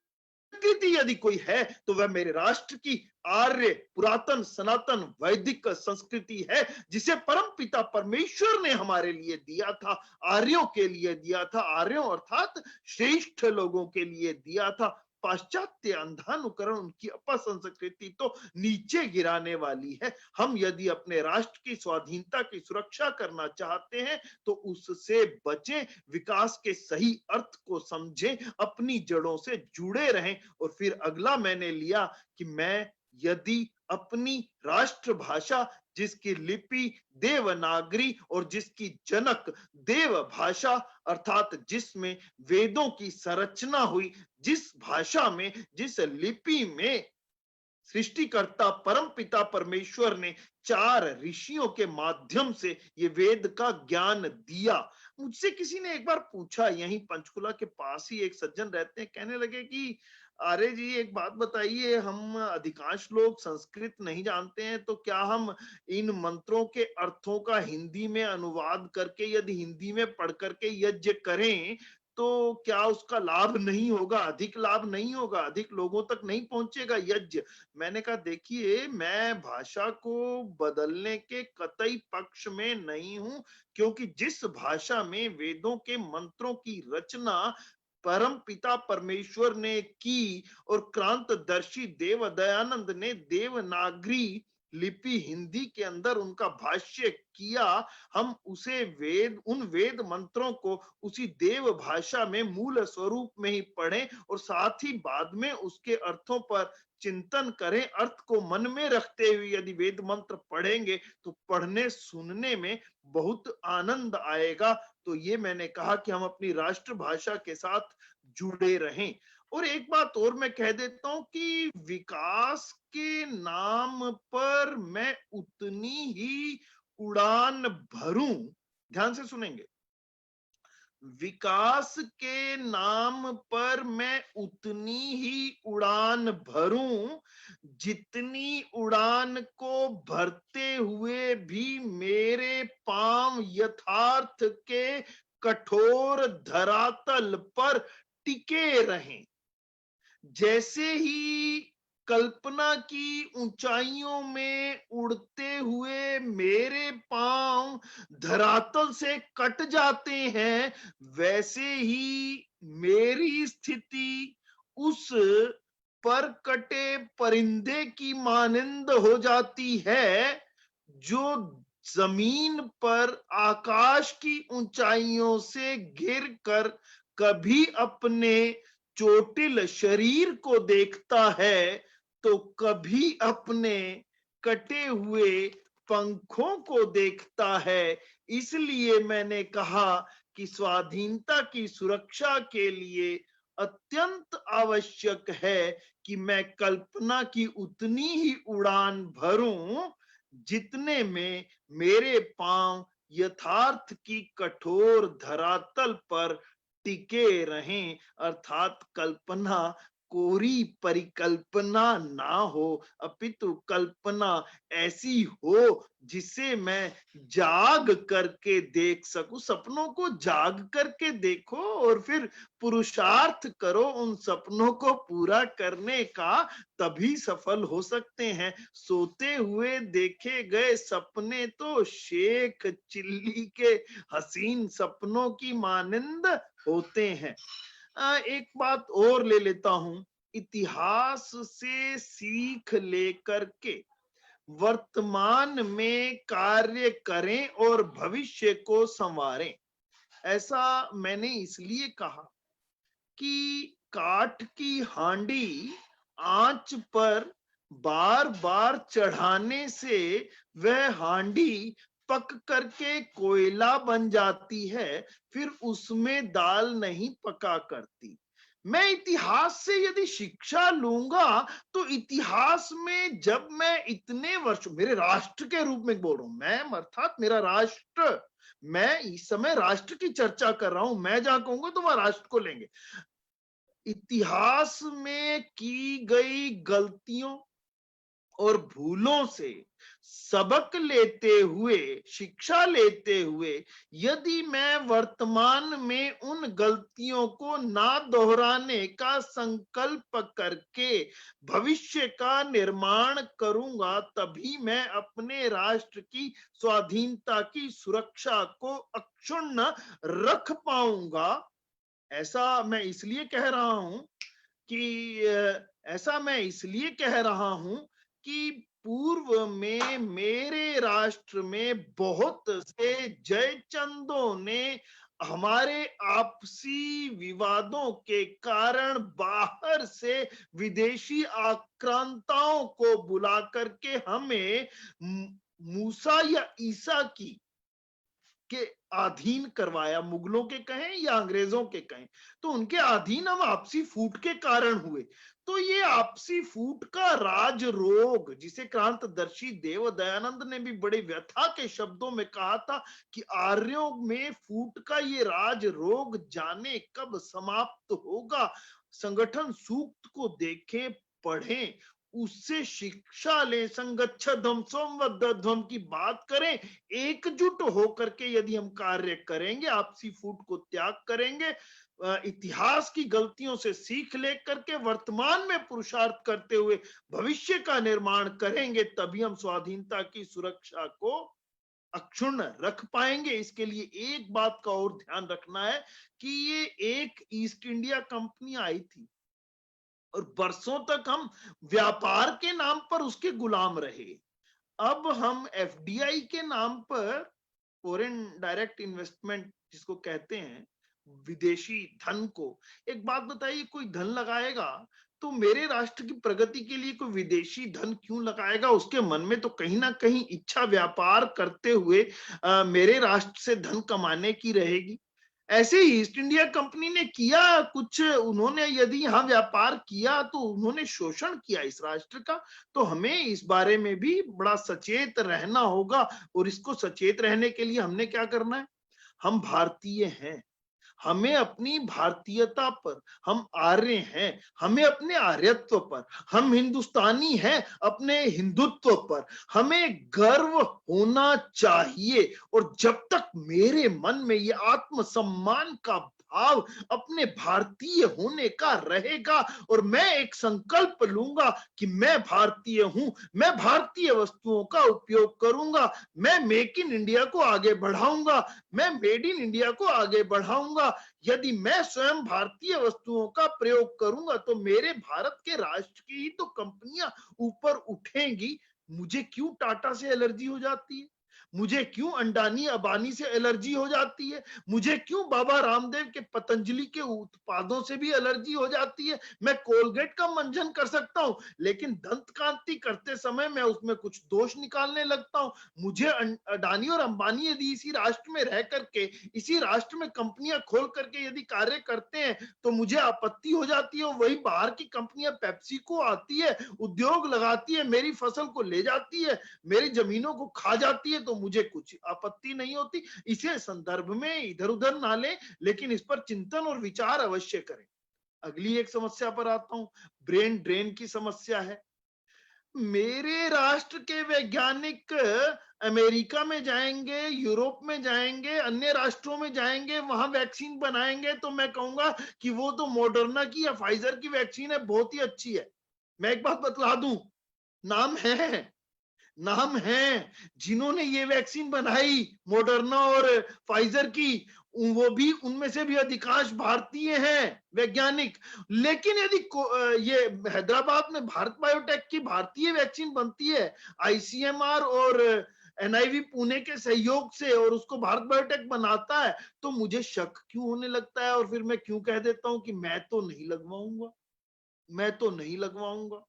[SPEAKER 8] यदि कोई है तो वह मेरे राष्ट्र की आर्य पुरातन सनातन वैदिक संस्कृति है, जिसे परमपिता परमेश्वर ने हमारे लिए दिया था, आर्यों के लिए दिया था, आर्यों अर्थात श्रेष्ठ लोगों के लिए दिया था। पाश्चात्य अंधानुकरण उनकी अपसंस्कृति तो नीचे गिराने वाली है। हम यदि अपने राष्ट्र की स्वाधीनता की सुरक्षा करना चाहते हैं तो उससे बचें, विकास के सही अर्थ को समझें, अपनी जड़ों से जुड़े रहें। और फिर अगला मैंने लिया कि मैं यदि अपनी राष्ट्रभाषा जिसकी लिपि देवनागरी और जिसकी जनक देव भाषा अर्थात जिसमें वेदों की संरचना हुई, जिस भाषा में, जिस लिपि में सृष्टिकर्ता परमपिता परमेश्वर ने 4 ऋषियों के माध्यम से ये वेद का ज्ञान दिया। मुझसे किसी ने एक बार पूछा, यहीं पंचकुला के पास ही एक सज्जन रहते हैं, कहने लगे कि अरे जी एक बात बताइए, हम अधिकांश लोग संस्कृत नहीं जानते हैं, तो क्या हम इन मंत्रों के अर्थों का हिंदी में अनुवाद करके यदि हिंदी में पढ़ करके यज्ञ करें तो क्या उसका लाभ नहीं होगा, अधिक लाभ नहीं होगा, अधिक लोगों तक नहीं पहुंचेगा यज्ञ? मैंने कहा देखिए, मैं भाषा को बदलने के कतई पक्ष में नहीं हूं, क्योंकि जिस भाषा में वेदों के मंत्रों की रचना परम पिता परमेश्वर ने की और क्रांतदर्शी देव दयानंद ने देवनागरी लिपि हिंदी के अंदर उनका भाष्य किया, हम उसे उन वेद मंत्रों को उसी देव भाषा में मूल स्वरूप में ही पढ़ें और साथ ही बाद में उसके अर्थों पर चिंतन करें। अर्थ को मन में रखते हुए यदि वेद मंत्र पढ़ेंगे तो पढ़ने सुनने में बहुत आनंद आएगा। तो ये मैंने कहा कि हम अपनी राष्ट्रभाषा के साथ जुड़े रहें। और एक बात और मैं कह देता हूं कि विकास के नाम पर मैं उतनी ही उड़ान भरूं, ध्यान से सुनेंगे, विकास के नाम पर मैं उतनी ही उड़ान भरूं जितनी उड़ान को भरते हुए भी मेरे पांव यथार्थ के कठोर धरातल पर टिके रहें। जैसे ही कल्पना की ऊंचाइयों में उड़ते हुए मेरे पांव धरातल से कट जाते हैं, वैसे ही मेरी स्थिति उस पर कटे परिंदे की मानिंद हो जाती है जो जमीन पर आकाश की ऊंचाइयों से गिरकर कभी अपने चोटिल शरीर को देखता है तो कभी अपने कटे हुए पंखों को देखता है। इसलिए मैंने कहा कि स्वाधीनता की सुरक्षा के लिए अत्यंत आवश्यक है कि मैं कल्पना की उतनी ही उड़ान भरूं जितने में मेरे पांव यथार्थ की कठोर धरातल पर टिके रहें, अर्थात कल्पना कोरी परिकल्पना ना हो, अपितु कल्पना ऐसी हो जिसे मैं जाग करके देख सकूं। सपनों को जाग करके देखो और फिर पुरुषार्थ करो उन सपनों को पूरा करने का, तभी सफल हो सकते हैं। सोते हुए देखे गए सपने तो शेख चिल्ली के हसीन सपनों की मानंद होते हैं। एक बात और ले लेता हूं, इतिहास से सीख लेकर के वर्तमान में कार्य करें और भविष्य को संवारें। ऐसा मैंने इसलिए कहा कि काठ की हांडी आंच पर बार बार चढ़ाने से वह हांडी पक करके कोयला बन जाती है, फिर उसमें दाल नहीं पका करती। मैं इतिहास से यदि शिक्षा लूंगा तो इतिहास में जब मैं इतने वर्ष, मेरे राष्ट्र के रूप में बोल रहा हूं मैं, अर्थात मेरा राष्ट्र, मैं इस समय राष्ट्र की चर्चा कर रहा हूं, मैं जहां कहूंगा तो वह राष्ट्र को लेंगे। इतिहास में की गई गलतियों और भूलों से सबक लेते हुए, शिक्षा लेते हुए, यदि मैं वर्तमान में उन गलतियों को ना दोहराने का संकल्प करके भविष्य का निर्माण करूंगा, तभी मैं अपने राष्ट्र की स्वाधीनता की सुरक्षा को अक्षुण्ण रख पाऊंगा। ऐसा मैं इसलिए कह रहा हूं कि पूर्व में मेरे राष्ट्र में बहुत से जयचंदों ने हमारे आपसी विवादों के कारण बाहर से विदेशी आक्रांताओं को बुला करके हमें मूसा या ईसा के अधीन करवाया। मुगलों के कहें या अंग्रेजों के कहें, तो उनके अधीन हम आपसी फूट के कारण हुए। तो ये आपसी फूट का राज रोग, जिसे क्रांतदर्शी देव दयानंद ने भी बड़े व्यथा के शब्दों में कहा था कि आर्यों में फूट का ये राज रोग जाने कब समाप्त होगा। संगठन सूक्त को देखें, पढ़ें, उससे शिक्षा ले, संगच्छध्वम सोमवध्वम की बात करें, एकजुट होकर के यदि हम कार्य करेंगे, आपसी फूट को त्याग करेंगे, इतिहास की गलतियों से सीख लेकर के वर्तमान में पुरुषार्थ करते हुए भविष्य का निर्माण करेंगे, तभी हम स्वाधीनता की सुरक्षा को अक्षुण्ण रख पाएंगे। इसके लिए एक बात का और ध्यान रखना है कि ये एक ईस्ट इंडिया कंपनी आई थी और बरसों तक हम व्यापार के नाम पर उसके गुलाम रहे। अब हम एफडीआई के नाम पर, फॉरेन डायरेक्ट इन्वेस्टमेंट जिसको कहते हैं, विदेशी धन को, एक बात बताइए, कोई धन लगाएगा तो मेरे राष्ट्र की प्रगति के लिए कोई विदेशी धन क्यों लगाएगा? उसके मन में तो कहीं ना कहीं इच्छा व्यापार करते हुए मेरे राष्ट्र से धन कमाने की रहेगी। ऐसे ही ईस्ट इंडिया कंपनी ने किया कुछ, उन्होंने यदि यहाँ व्यापार किया तो उन्होंने शोषण किया इस राष्ट्र का। तो हमें इस बारे में भी बड़ा सचेत रहना होगा, और इसको सचेत रहने के लिए हमने क्या करना है? हम भारतीय हैं, हमें अपनी भारतीयता पर, हम आर्य हैं, हमें अपने आर्यत्व पर, हम हिंदुस्तानी हैं अपने हिंदुत्व पर, हमें गर्व होना चाहिए। और जब तक मेरे मन में ये आत्मसम्मान का भाव अपने भारतीय होने का रहेगा और मैं एक संकल्प लूंगा कि मैं भारतीय हूं, मैं भारतीय वस्तुओं का उपयोग करूंगा, मैं मेक इन इंडिया को आगे बढ़ाऊंगा, मैं मेड इन इंडिया को आगे बढ़ाऊंगा, यदि मैं स्वयं भारतीय वस्तुओं का प्रयोग करूंगा तो मेरे भारत के राष्ट्र की ही तो कंपनियां ऊपर उठेंगी। मुझे क्यों टाटा से एलर्जी हो जाती है? मुझे क्यों अंडानी अबानी से एलर्जी हो जाती है? मुझे क्यों बाबा रामदेव के पतंजलि के उत्पादों से भी एलर्जी हो जाती है? मैं कोलगेट का मंजन कर सकता हूं, लेकिन दंत कांति करते समय मैं उसमें कुछ दोष निकालने लगता हूं। मुझे अडानी और अंबानी यदि इसी राष्ट्र में रह करके, इसी राष्ट्र में कंपनियां खोल करके यदि कार्य करते हैं तो मुझे आपत्ति हो जाती है। वही बाहर की कंपनियां पेप्सी को आती है, उद्योग लगाती है, मेरी फसल को ले जाती है, मेरी जमीनों को खा जाती है, तो मुझे कुछ आपत्ति नहीं होती। इसे संदर्भ में इधर उधर ना ले, लेकिन इस पर चिंतन और विचार अवश्य करें। अगली एक समस्या पर आता हूं, ब्रेन ड्रेन की समस्या है। मेरे राष्ट्र के वैज्ञानिक अमेरिका में जाएंगे, यूरोप में जाएंगे, अन्य राष्ट्रों में जाएंगे, वहां वैक्सीन बनाएंगे, तो मैं कहूंगा कि वो तो मॉडर्ना की या फाइजर की वैक्सीन है, बहुत ही अच्छी है। मैं एक बात बतला दूं, नाम है जिन्होंने ये वैक्सीन बनाई मॉडर्ना और फाइजर की, वो भी, उनमें से भी अधिकांश भारतीय हैं वैज्ञानिक। लेकिन यदि ये हैदराबाद में भारत बायोटेक की भारतीय वैक्सीन बनती है, आईसीएमआर और एनआईवी पुणे के सहयोग से, और उसको भारत बायोटेक बनाता है, तो मुझे शक क्यों होने लगता है, और फिर मैं क्यों कह देता हूं कि मैं तो नहीं लगवाऊंगा।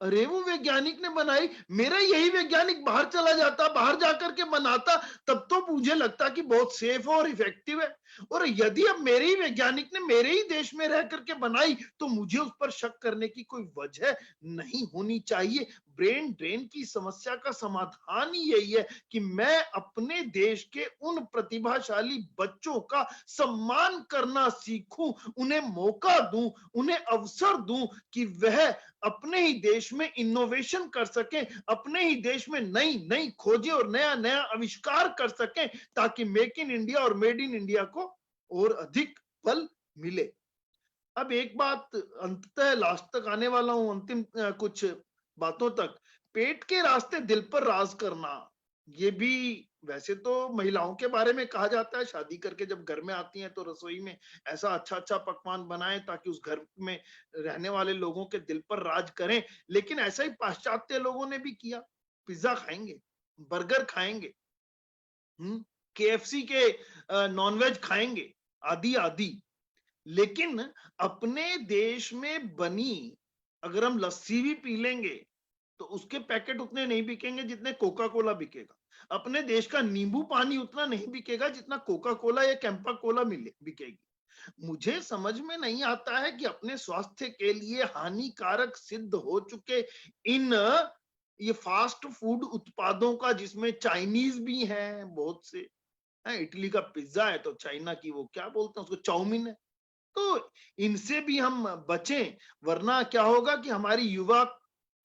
[SPEAKER 8] अरे वो वैज्ञानिक ने बनाई, मेरा यही वैज्ञानिक बाहर चला जाता, बाहर जाकर के बनाता, तब तो मुझे लगता कि बहुत सेफ और इफेक्टिव है। और यदि अब मेरे ही वैज्ञानिक ने मेरे ही देश में रह करके बनाई, तो मुझे उस पर शक करने की कोई वजह नहीं होनी चाहिए। ब्रेन ड्रेन की समस्या का समाधान ही यही है कि मैं अपने देश के उन प्रतिभाशाली बच्चों का सम्मान करना सीखूं, उन्हें मौका दूं, उन्हें अवसर दूं कि वह अपने ही देश में इनोवेशन कर सकें, अपने ही देश में नई खोजें और नया आविष्कार कर सकें, ताकि मेक इन इंडिया और मेड इन इंडिया को और अधिक बल मिले। अब एक बात, अंततः लास्ट तक आने वाला हूं, अंतिम कुछ बातों तक। पेट के रास्ते दिल पर राज करना, ये भी वैसे तो महिलाओं के बारे में कहा जाता है, शादी करके जब घर में आती हैं तो रसोई में ऐसा अच्छा पकवान बनाएं ताकि उस घर में रहने वाले लोगों के दिल पर राज करें। लेकिन ऐसा ही पाश्चात्य लोगों ने भी किया, पिज्जा खाएंगे, बर्गर खाएंगे, केएफसी के नॉनवेज खाएंगे, आदि। लेकिन अपने देश में बनी अगर हम लस्सी भी पी लेंगे तो उसके पैकेट उतने नहीं बिकेंगे जितने कोका कोला बिकेगा। अपने देश का नींबू पानी उतना नहीं बिकेगा जितना कोका कोला या कैंपा कोला बिकेगी। मुझे समझ में नहीं आता है कि अपने स्वास्थ्य के लिए हानिकारक सिद्ध हो चुके इन ये फास्ट फूड उत्पादों का, जिसमें चाइनीज भी हैं बहुत से, इटली का पिज्जा है तो चाइना की वो क्या बोलते हैं उसको, चाउमीन है, तो इनसे भी हम बचें, वरना क्या होगा कि हमारी युवा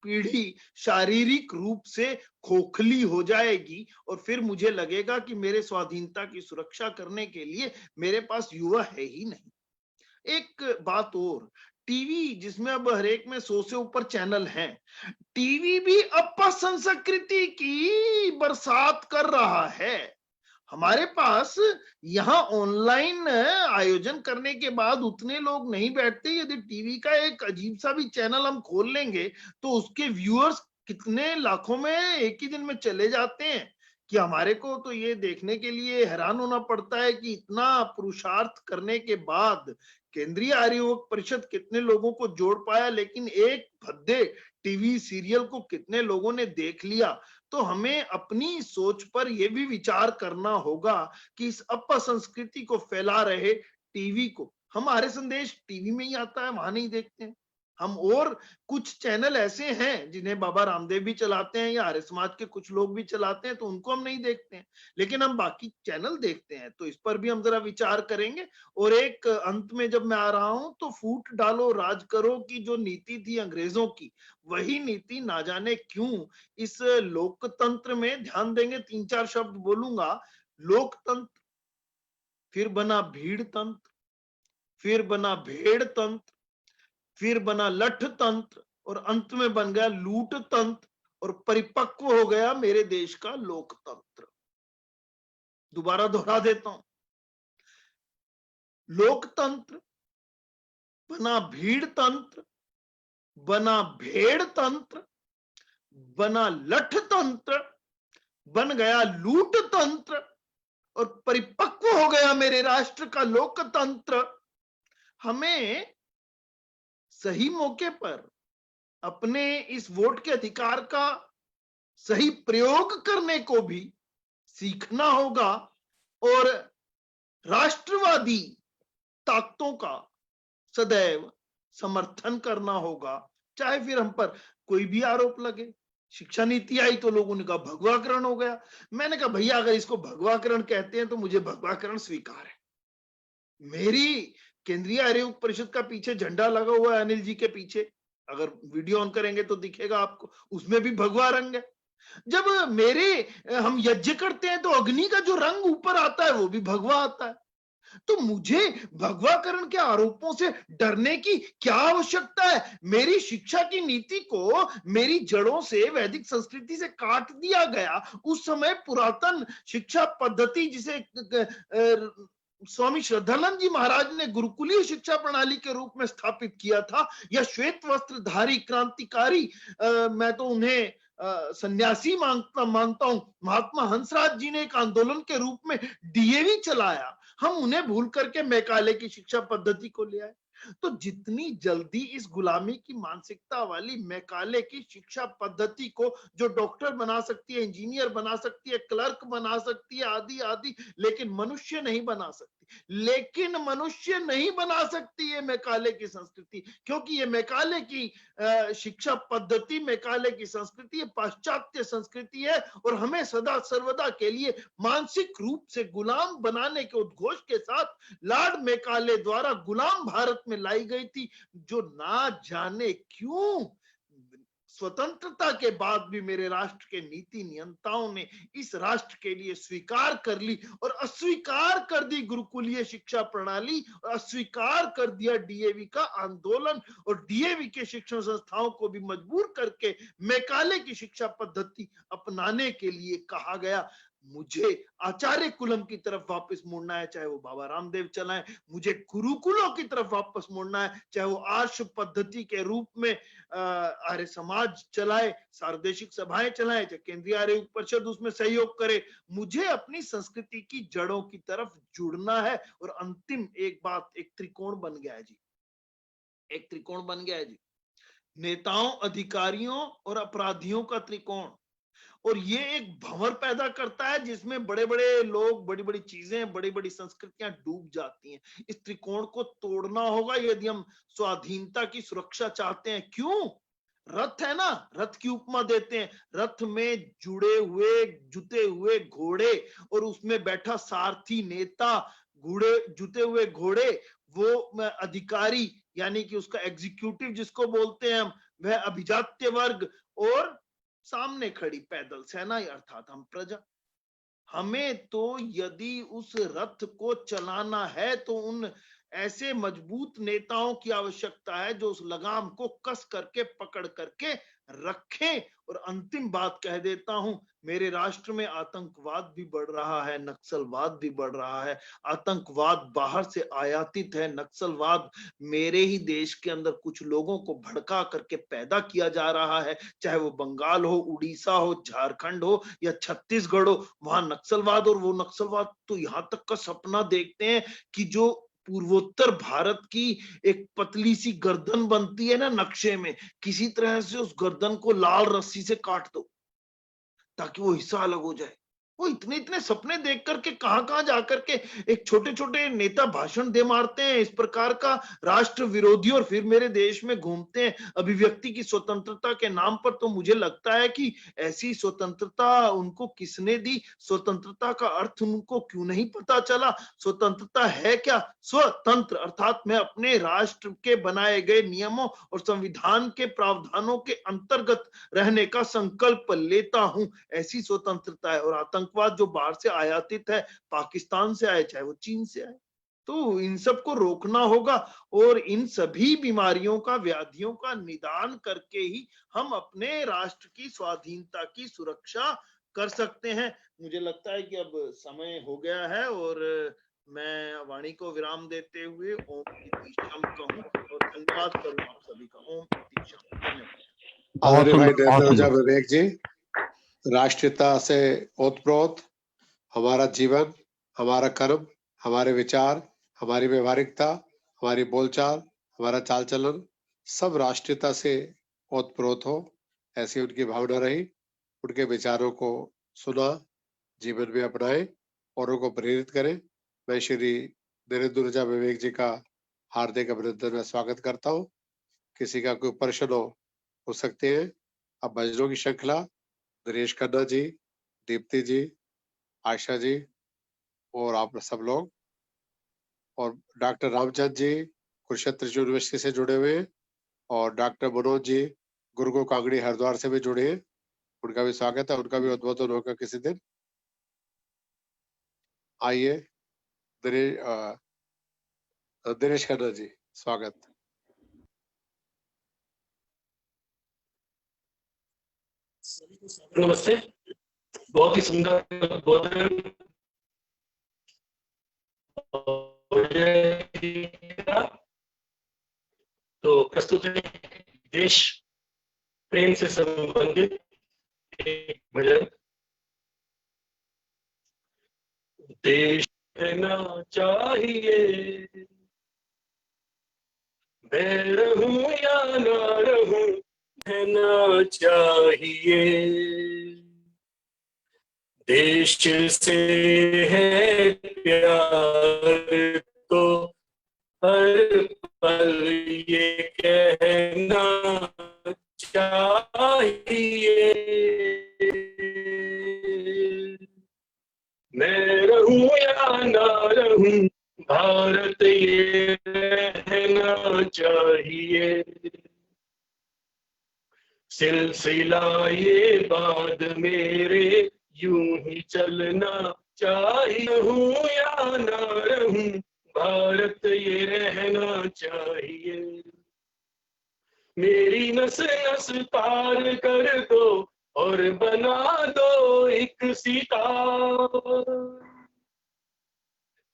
[SPEAKER 8] पीढ़ी शारीरिक रूप से खोखली हो जाएगी, और फिर मुझे लगेगा कि मेरे स्वाधीनता की सुरक्षा करने के लिए मेरे पास युवा है ही नहीं। एक बात और, टीवी जिसमें अब हर एक में 100 से ऊपर चैनल हैं, टीवी भी अपसंस्कृति की बरसात कर रहा है। हमारे पास यहाँ ऑनलाइन आयोजन करने के बाद उतने लोग नहीं बैठते। यदि टीवी का एक अजीब सा भी चैनल हम खोल लेंगे तो उसके व्यूअर्स कितने लाखों में एक ही दिन में चले जाते हैं कि हमारे को तो ये देखने के लिए हैरान होना पड़ता है कि इतना पुरुषार्थ करने के बाद केंद्रीय आर्योग परिषद कितने लोगों को जोड़ पाया, लेकिन एक भद्दे टीवी सीरियल को कितने लोगों ने देख लिया। तो हमें अपनी सोच पर यह भी विचार करना होगा कि इस अपसंस्कृति को फैला रहे टीवी को, हमारे संदेश टीवी में ही आता है, वहां नहीं देखते हैं हम। और कुछ चैनल ऐसे हैं जिन्हें बाबा रामदेव भी चलाते हैं या आर्य समाज के कुछ लोग भी चलाते हैं, तो उनको हम नहीं देखते हैं, लेकिन हम बाकी चैनल देखते हैं। तो इस पर भी हम जरा विचार करेंगे। और एक अंत में जब मैं आ रहा हूं, तो फूट डालो राज करो की जो नीति थी अंग्रेजों की, वही नीति ना जाने क्यों इस लोकतंत्र में, ध्यान देंगे 3-4 शब्द बोलूंगा, लोकतंत्र, फिर बना भीड़ तंत्र, फिर बना भेड़ तंत्र, फिर बना लठ तंत्र, और अंत में बन गया लूट तंत्र, और परिपक्व हो गया मेरे देश का लोकतंत्र। दोबारा दोहरा देता हूं, लोकतंत्र बना भीड़ तंत्र, बना भेड़ तंत्र, बना लठ तंत्र, बन गया लूट तंत्र, और परिपक्व हो गया मेरे राष्ट्र का लोकतंत्र। हमें सही मौके पर अपने इस वोट के अधिकार का सही प्रयोग करने को भी सीखना होगा, और राष्ट्रवादी ताकतों का सदैव समर्थन करना होगा, चाहे फिर हम पर कोई भी आरोप लगे। शिक्षा नीति आई तो लोगों ने कहा भगवाकरण हो गया। मैंने कहा भैया अगर इसको भगवाकरण कहते हैं तो मुझे भगवाकरण स्वीकार है। मेरी केंद्रीय आयुर्वेद परिषद का पीछे झंडा लगा हुआ है अनिल जी के पीछे, अगर वीडियो ऑन करेंगे तो दिखेगा आपको, उसमें भी भगवा रंग है। जब हम यज्ञ करते हैं तो अग्नि का जो रंग ऊपर आता है वो भी भगवा आता है। तो मुझे भगवाकरण के आरोपों से डरने की क्या आवश्यकता है? मेरी शिक्षा की नीति को मेरी जड़ों से, वैदिक संस्कृति से काट दिया गया। उस समय पुरातन शिक्षा पद्धति जिसे स्वामी श्रद्धानंद जी महाराज ने गुरुकुलीय शिक्षा प्रणाली के रूप में स्थापित किया था, या श्वेत वस्त्रधारी क्रांतिकारी, मैं तो उन्हें सन्यासी मानता हूं, महात्मा हंसराज जी ने एक आंदोलन के रूप में डीएवी चलाया, हम उन्हें भूल करके मैकाले की शिक्षा पद्धति को ले आए। तो जितनी जल्दी इस गुलामी की मानसिकता वाली मैकाले की शिक्षा पद्धति को, जो डॉक्टर बना सकती है, इंजीनियर बना सकती है, क्लर्क बना सकती है, आदि आदि, लेकिन मनुष्य नहीं बना सकती, लेकिन मनुष्य नहीं बना सकती ये मैकाले की संस्कृति, क्योंकि ये मैकाले की शिक्षा पद्धति, मैकाले की संस्कृति ये पाश्चात्य संस्कृति है, और हमें सदा सर्वदा के लिए मानसिक रूप से गुलाम बनाने के उद्घोष के साथ लॉर्ड मैकाले द्वारा गुलाम भारत में लाई गई थी, जो ना जाने क्यों स्वतंत्रता के बाद भी मेरे राष्ट्र के नीति नियंताओं ने इस राष्ट्र के लिए स्वीकार कर ली और अस्वीकार कर दी गुरुकुलीय शिक्षा प्रणाली, और अस्वीकार कर दिया डीएवी का आंदोलन, और डीएवी के शिक्षण संस्थाओं को भी मजबूर करके मैकाले की शिक्षा पद्धति अपनाने के लिए कहा गया। मुझे आचार्य कुलम की तरफ वापस मुड़ना है, चाहे वो बाबा रामदेव चलाएं, मुझे गुरुकुलों की तरफ वापस मुड़ना है, चाहे वो आर्ष पद्धति के रूप में आर्य समाज चलाए, सार्वदेशिक सभाएं चलाएं, चाहे केंद्रीय आयुर्वेद परिषद उसमें सहयोग करे, मुझे अपनी संस्कृति की जड़ों की तरफ जुड़ना है। और अंतिम एक बात, एक त्रिकोण बन गया है जी, एक त्रिकोण बन गया है जी, नेताओं, अधिकारियों और अपराधियों का त्रिकोण। और ये एक भंवर पैदा करता है जिसमें बड़े बड़े लोग, बड़ी बड़ी चीजें, बड़ी बड़ी संस्कृतियां डूब जाती हैं। इस त्रिकोण को तोड़ना होगा यदि हम स्वाधीनता की सुरक्षा चाहते हैं। क्यों? रथ है ना, रथ की उपमा देते हैं, रथ में जुड़े हुए जुते हुए घोड़े और उसमें बैठा सारथी नेता, घोड़े जुते हुए घोड़े, वो अधिकारी यानी कि उसका एग्जीक्यूटिव जिसको बोलते हैं हम, वह अभिजात्य वर्ग, और सामने खड़ी पैदल सेना अर्थात हम प्रजा। हमें तो यदि उस रथ को चलाना है तो उन ऐसे मजबूत नेताओं की आवश्यकता है जो उस लगाम को कस करके पकड़ करके रखें। और अंतिम बात कह देता हूं, मेरे राष्ट्र में आतंकवाद भी बढ़ रहा है, नक्सलवाद भी बढ़ रहा है। आतंकवाद बाहर से आयातित है, नक्सलवाद मेरे ही देश के अंदर कुछ लोगों को भड़का करके पैदा किया जा रहा है, चाहे वो बंगाल हो, उड़ीसा हो, झारखंड हो या छत्तीसगढ़ हो, वहां नक्सलवाद। और वो नक्सलवाद तो यहां तक का सपना देखते हैं कि जो पूर्वोत्तर भारत की एक पतली सी गर्दन बनती है ना नक्शे में, किसी तरह से उस गर्दन को लाल रस्सी से काट दो ताकि वो हिस्सा अलग हो जाए। वो इतने इतने सपने देख करके कहां जाकर के एक छोटे छोटे नेता भाषण दे मारते हैं इस प्रकार का राष्ट्र विरोधी, और फिर मेरे देश में घूमते हैं अभिव्यक्ति की स्वतंत्रता के नाम पर। तो मुझे लगता है कि ऐसी स्वतंत्रता उनको किसने दी? स्वतंत्रता का अर्थ उनको क्यों नहीं पता चला? स्वतंत्रता है क्या? स्वतंत्र अर्थात मैं अपने राष्ट्र के बनाए गए नियमों और संविधान के प्रावधानों के अंतर्गत रहने का संकल्प लेता हूं, ऐसी स्वतंत्रता है। और आतंकवाद जो बाहर से आयातित है, पाकिस्तान से आए चाहे वो चीन से आए, तो इन सबको रोकना होगा। और इन सभी बीमारियों का, व्याधियों का निदान करके ही हम अपने राष्ट्र की स्वाधीनता की सुरक्षा कर सकते हैं। मुझे लगता है कि अब समय हो गया है और मैं वाणी को विराम देते हुए ओम इति शम कहूं और धन्यवाद करूं आप सभी का। ओम इति शम। धन्यवाद।
[SPEAKER 2] आदरणीय भाई नरेंद्र ओझा विवेक जी, राष्ट्रीयता से ओतप्रोत हमारा जीवन, हमारा कर्म, हमारे विचार, हमारी व्यवहारिकता, हमारी बोलचाल, हमारा चाल चलन सब राष्ट्रीयता से ओतप्रोत हो, ऐसी उनकी भावना रही। उनके विचारों को सुना, जीवन में अपनाए और उनको प्रेरित करें। मैं श्री नरेंद्र ओझा विवेक जी का हार्दिक अभिनंदन में स्वागत करता हूँ। किसी का कोई प्रश्न हो सकते हैं। अब भजनों की श्रृंखला नरेश खन्ना जी, दीप्ति जी, आशा जी और आप सब लोग और डॉक्टर रामचंद जी कुरुक्षेत्र यूनिवर्सिटी से जुड़े हुए हैं, और डॉक्टर मनोज जी गुरुकुल कांगड़ी हरिद्वार से भी जुड़े हैं, उनका भी स्वागत है, उनका भी उद्बोधन होगा किसी दिन। आइए दिनेश खन्ना जी, स्वागत।
[SPEAKER 9] नमस्ते, बहुत ही सुंदर उद्बोधन। तो प्रस्तुत है देश प्रेम से संबंधित एक भजन। देश रहना चाहिए, मैं रहूं या ना रहूं, रहना चाहिए। देश से है प्यार तो हर पल ये कहना चाहिए, मैं रहूं या ना रहूं, भारत ये रहना चाहिए। सिलसिला ये बाद मेरे यूं ही चलना चाहिए, हूं या ना रहूं, भारत ये रहना चाहिए। मेरी नस नस पार कर दो और बना दो एक सितार।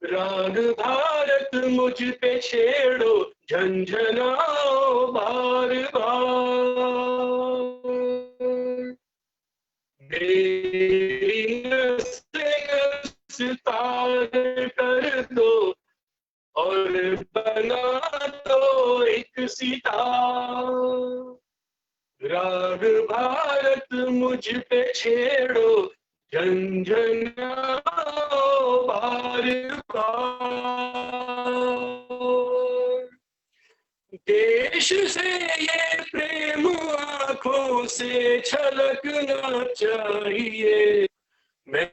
[SPEAKER 9] राग भारत मुझ पे छेड़ो, झंझनाओ बार बार। मेरी नस नस पार कर दो और बना दो एक सितार। राग भारत मुझ पे छेड़ो, झंझनाओ बार बार। देश से ये प्रेम आंखों से छलकना चाहिए, मैं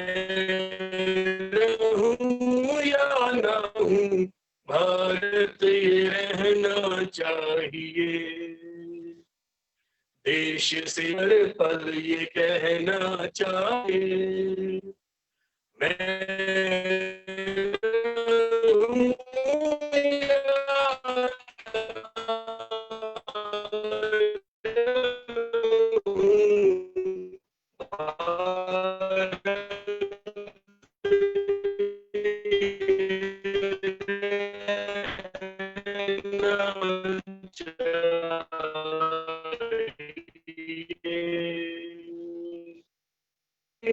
[SPEAKER 9] रहूं या ना हूं, भारत ये रहना चाहिए। देश से हर पल ये कहना चाहिए, मैं रहूं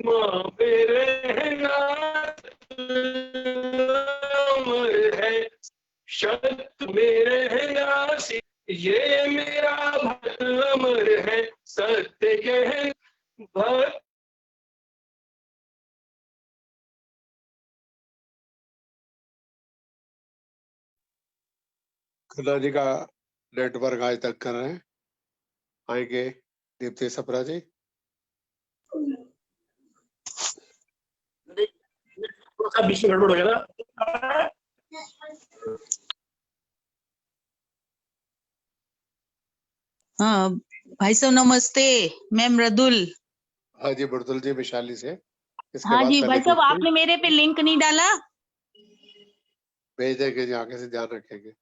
[SPEAKER 9] माँ पे रहना अमर है, शत में रहना ये मेरा भक्त अमर है, सत्य कह भक्त।
[SPEAKER 2] खन्ना जी का नेटवर्क आज तक कर रहे हैं, आएंगे दीप्ति सप्रा जी।
[SPEAKER 9] बीच में गड़बड़ हो गया ना।
[SPEAKER 10] हाँ भाई साहब नमस्ते, मैं मृदुल।
[SPEAKER 2] हाँ जी मृदुल जी विशाली से।
[SPEAKER 10] हाँ जी भाई साहब, आपने मेरे पे लिंक नहीं डाला?
[SPEAKER 2] भेज देंगे जी, आगे से ध्यान रखेंगे।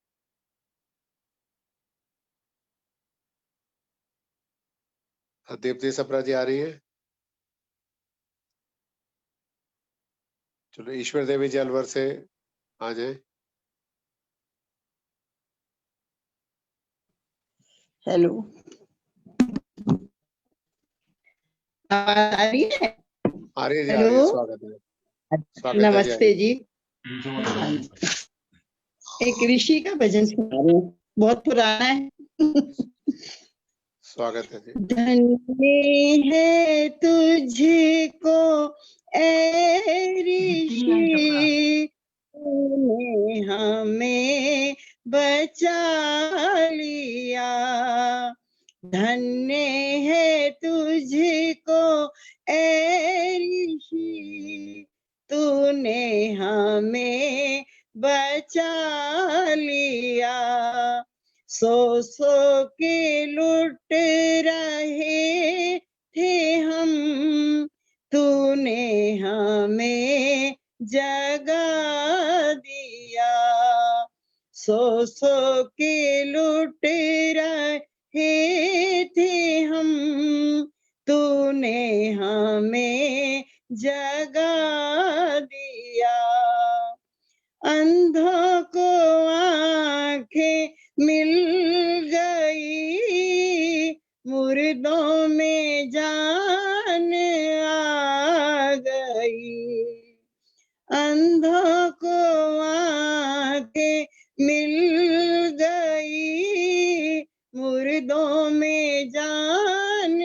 [SPEAKER 2] दीप्ति सप्रा जी आ रही है। चलो ईश्वर देवी जी अलवर से आ जाए।
[SPEAKER 11] हेलो, आ रही है?
[SPEAKER 2] आ रही है जी,
[SPEAKER 11] हेलो,
[SPEAKER 2] स्वागत है।
[SPEAKER 11] नमस्ते जी। एक ऋषि का भजन सुना रही हूँ, बहुत पुराना है।
[SPEAKER 2] स्वागत है जी।
[SPEAKER 11] धन्य है तुझको ऐ ऋषि, तूने हमें बचा लिया। धन्य है तुझको ऐ ऋषि, तूने हमें बचा लिया। सो सो के लुट रहे थे हम, तूने हमें जगा दिया। सो सो के लुट रहे थे हम, तूने हमें जगा दिया। अंधों को आंखें मिल गई, मुर्दों में जान आ गई। अंधों को आंखें मिल गई, मुर्दों में जान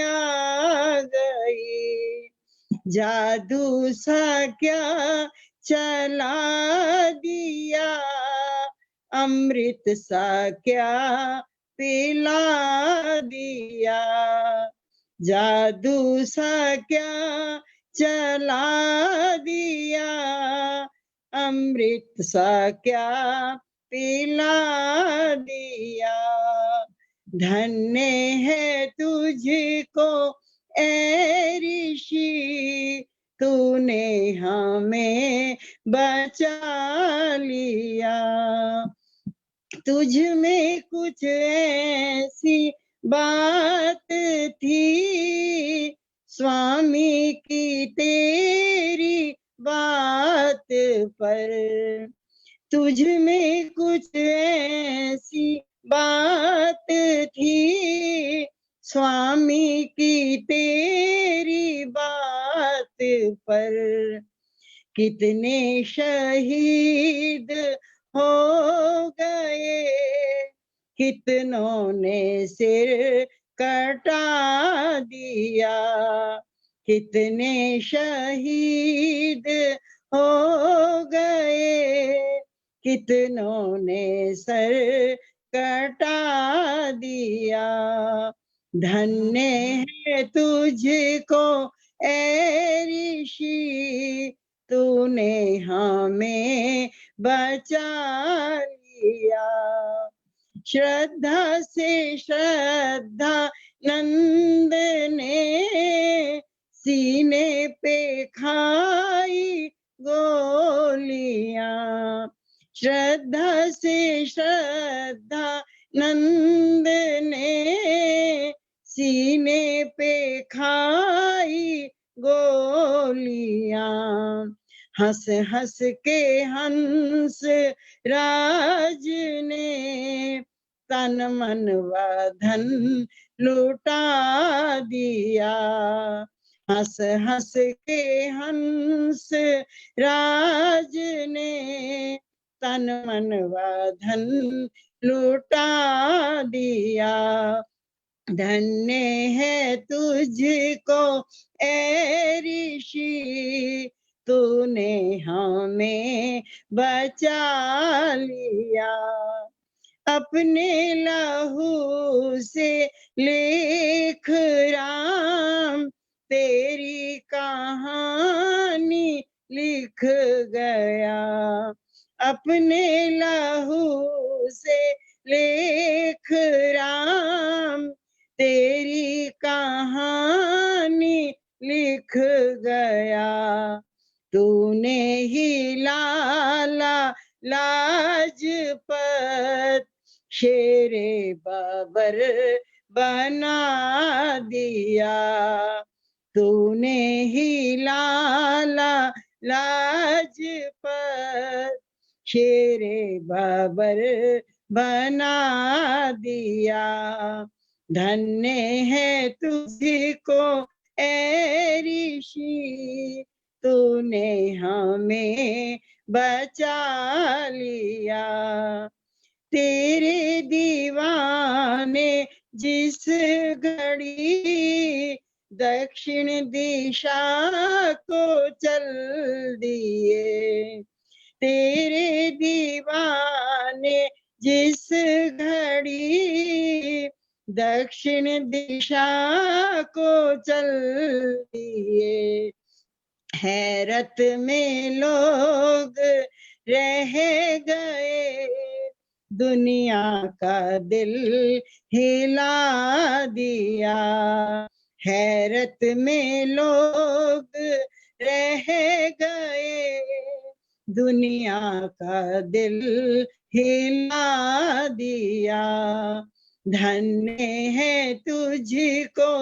[SPEAKER 11] आ गई। जादू सा क्या चला दिया, अमृत सा क्या पिला दिया। जादू सा क्या चला दिया, अमृत सा क्या पिला दिया। धन्य है तुझको ऐ ऋषि, तूने हमें बचा लिया। तुझ में कुछ ऐसी बात थी, स्वामी की तेरी बात पर। तुझ में कुछ ऐसी बात थी, स्वामी की तेरी बात पर। कितने शहीद हो गए, कितनों ने सिर कटा दिया। कितने शहीद हो गए, कितनों ने सर कटा दिया। धन्य है तुझको ऐ ऋषि, तूने हमें बचा लिया। श्रद्धा से श्रद्धा नंद ने सीने पे खाई गोलियां। श्रद्धा से श्रद्धा नंद ने सीने पे खाई गोलियां। हंस हंस के हंस राज ने तन मन व धन लुटा दिया। हंस हंस के हंस राज ने तन मन व धन लुटा दिया। धन्य है तुझको ऐ ऋषि, तूने हमें बचा लिया। अपने लहू से लेख राम, तेरी कहानी लिख गया। अपने लहू से लेख राम, तेरी कहानी लिख गया। तूने ही लाला लाजपत शेरे बाबर बना दिया। तूने ही लाला लाजपत शेरे बाबर बना दिया। धन्य है तुझको ऐ ऋषि, तूने हमें बचा लिया। तेरे दीवाने जिस घड़ी दक्षिण दिशा को चल दिए, तेरे दीवाने जिस घड़ी दक्षिण दिशा को चल दिए, हैरत में लोग रह गए, दुनिया का दिल हिला दिया। हैरत में लोग रह गए, दुनिया का दिल हिला दिया। धन्य है तुझको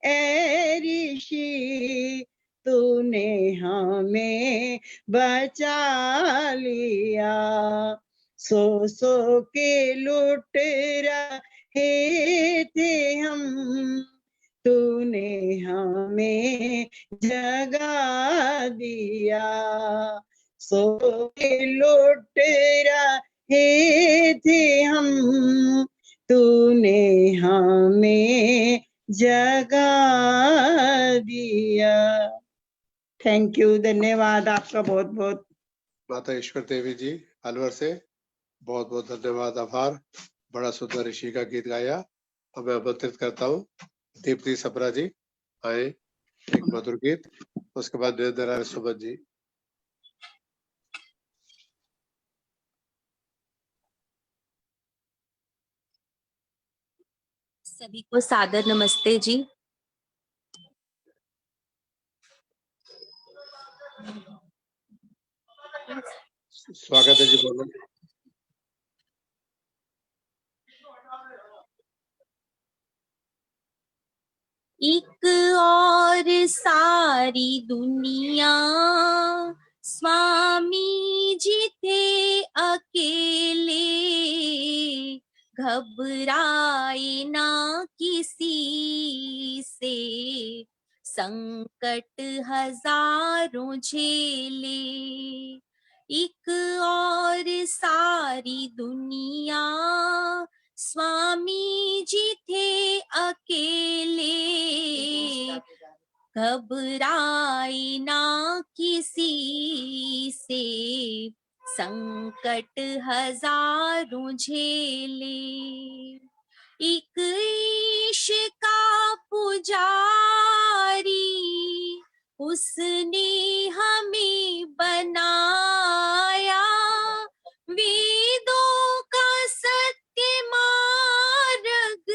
[SPEAKER 11] ऐ ऋषि, तूने हमें बचा लिया। सो के लुट रहे थे हम, तूने हमें जगा दिया। सो के लुट रहे थे हम, तूने हमें जगा दिया। थैंक यू, धन्यवाद आपका बहुत बहुत।
[SPEAKER 2] माता ईश्वर देवी जी अलवर से बहुत बहुत धन्यवाद, आभार। बड़ा सुंदर ऋषि का गीत गाया। अब मैं आमंत्रित करता हूँ दीप्ति सप्रा जी आए, एक मधुर गीत। उसके बाद निरंजन सुमन जी।
[SPEAKER 12] सभी को सादर नमस्ते जी।
[SPEAKER 2] स्वागत है जी, बोलो।
[SPEAKER 12] एक और सारी दुनिया स्वामी जी थे अकेले, घबराए ना किसी से, संकट हजारों झेले। एक और सारी दुनिया स्वामी जी थे अकेले, घबराए ना किसी से, संकट हजारों झेले। एक ईश का पुजारी उसने हमें बनाया, वेदों का सत्य मार्ग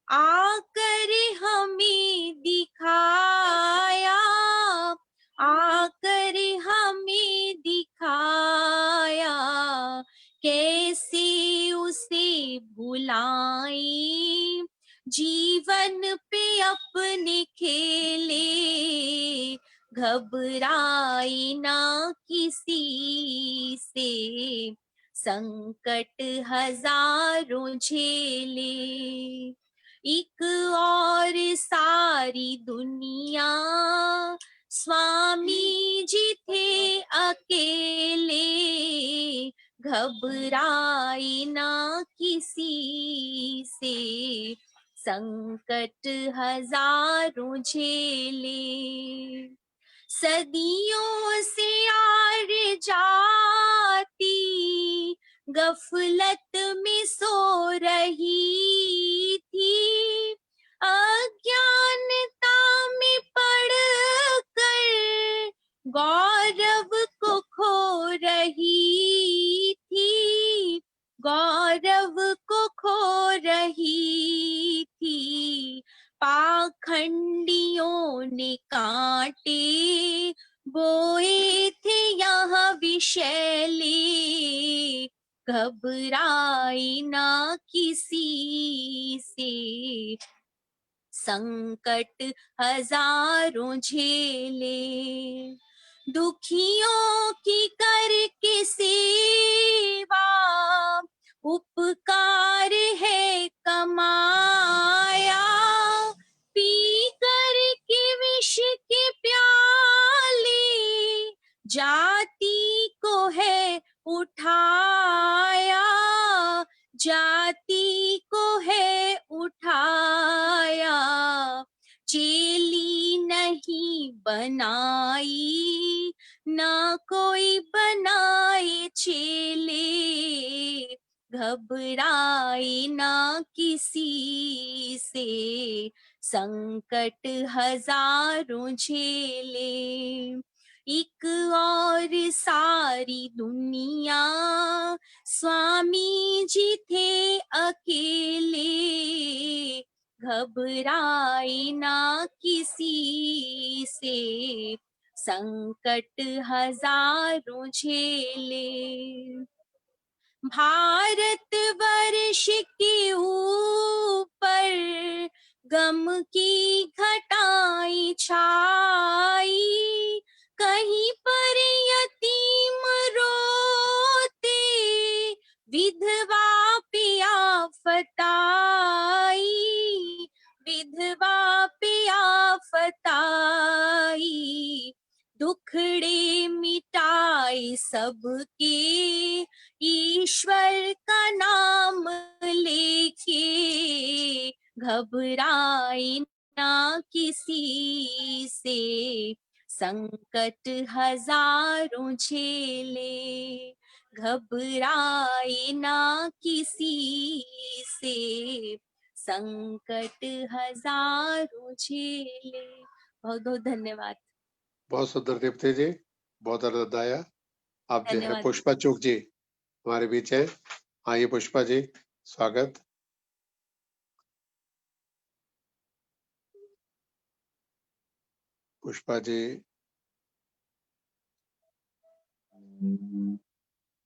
[SPEAKER 12] आकर हमें दिखाया, आकर हमें दिखाया। कैसे उसे भुलाएं, जीवन पे अपने खेले, घबराए ना किसी से, संकट हजारों झेले। एक और सारी दुनिया स्वामी जी थे अकेले, घबराए ना किसी से, संकट हजारों झेले। सदियों से आर्य जाति गफलत में सो रही थी, अज्ञानता में पड़कर गौरव को खो रही थी, गौरव को खो रही थी। पाखंडियों ने कांटे बोए थे यहाँ विषैले, घबराए ना किसी से, संकट हजारों झेले। दुखियों की करके सेवा उपकार है कमाया, पी कर के विष के प्याले जाति को है उठाया, जाति को है उठाया। चेली नहीं बनाई, ना कोई बनाए चेले, घबराए ना किसी से, संकट हजारों झेले। एक और सारी दुनिया। स्वामी जी थे अकेले, घबराए ना किसी से, संकट हजारों झेले। भारत वर्ष के ऊपर गम की घटाएं छाई, कहीं पर यतीम रोते, विधवा पे आफत आई, विधवा पे आफत आई। दुखड़े मिटाए सबके, ईश्वर का नाम लेके, घबराए ना किसी से, संकट हजारों झेले। घबराए ना किसी से, संकट हजारों झेले। बहुत बहुत धन्यवाद।
[SPEAKER 2] बहुत सुंदर दीप्ति जी, बहुत आनंद आया। आप जो है
[SPEAKER 12] धन्यवाद।
[SPEAKER 2] पुष्पा चुग जी हमारे बीच है। आइए पुष्पा जी, स्वागत। पुष्पा जी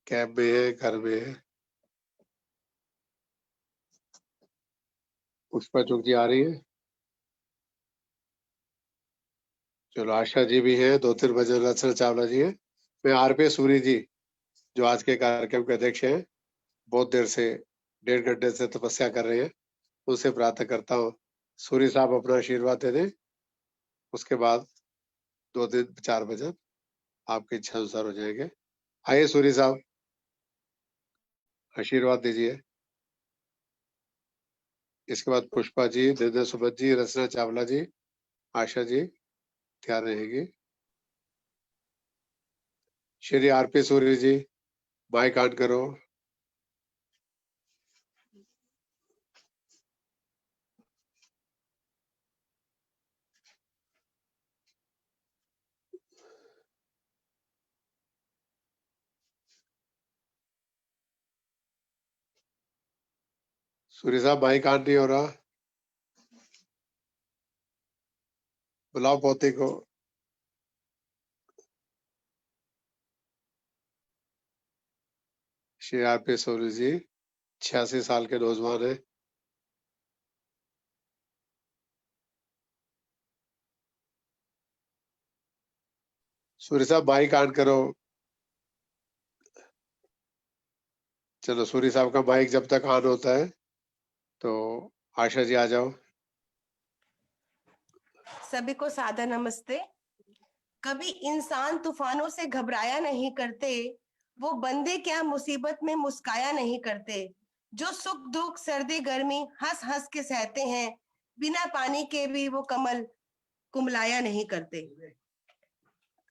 [SPEAKER 2] कैब में है, घर में है। पुष्पा चुग जी आ रही है। चलो आशा जी भी है, 2-3 बजे रचना चावला जी है। मैं आरपी सूरी जी जो आज के कार्यक्रम के अध्यक्ष हैं, बहुत देर से 1.5 घंटे से तपस्या कर रहे हैं, उनसे प्रार्थना करता हूँ सूरी साहब अपना आशीर्वाद दे दें। उसके बाद 2-4 बजे आपकी इच्छा अनुसार हो जाएंगे। आइए सूरी साहब, आशीर्वाद दीजिए। इसके बाद पुष्पा जी, दिव्या सुबत जी, रचना चावला जी, आशा जी तैयार रहेगी। Shri RP Suri ji, mike on करो। सूरी साहब माइक ऑन नहीं हो रहा, बुलाओ पोते को। श्री आरपी सूरी जी 86 साल के नौजवान है। सूरी साहब माइक ऑन करो। चलो सूरी साहब का माइक जब तक ऑन होता है तो आशा जी आ जाओ।
[SPEAKER 13] सभी को सादर नमस्ते। कभी इंसान तूफानों से घबराया नहीं करते, वो बंदे क्या मुसीबत में मुस्काया नहीं करते। जो सुख दुख सर्दी गर्मी हंस हंस के सहते हैं, बिना पानी के भी वो कमल कुमलाया नहीं करते।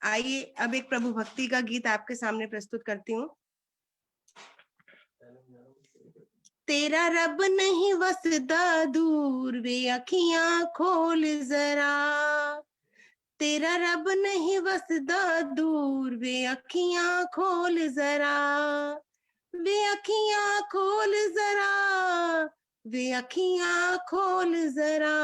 [SPEAKER 13] आइए अब एक प्रभु भक्ति का गीत आपके सामने प्रस्तुत करती हूँ। तेरा रब नहीं वसदा दूर, वे अखियां खोल जरा। तेरा रब नहीं वसदा दूर, वे अखियां खोल जरा। वे अखियां खोल जरा, वे अखियां खोल जरा।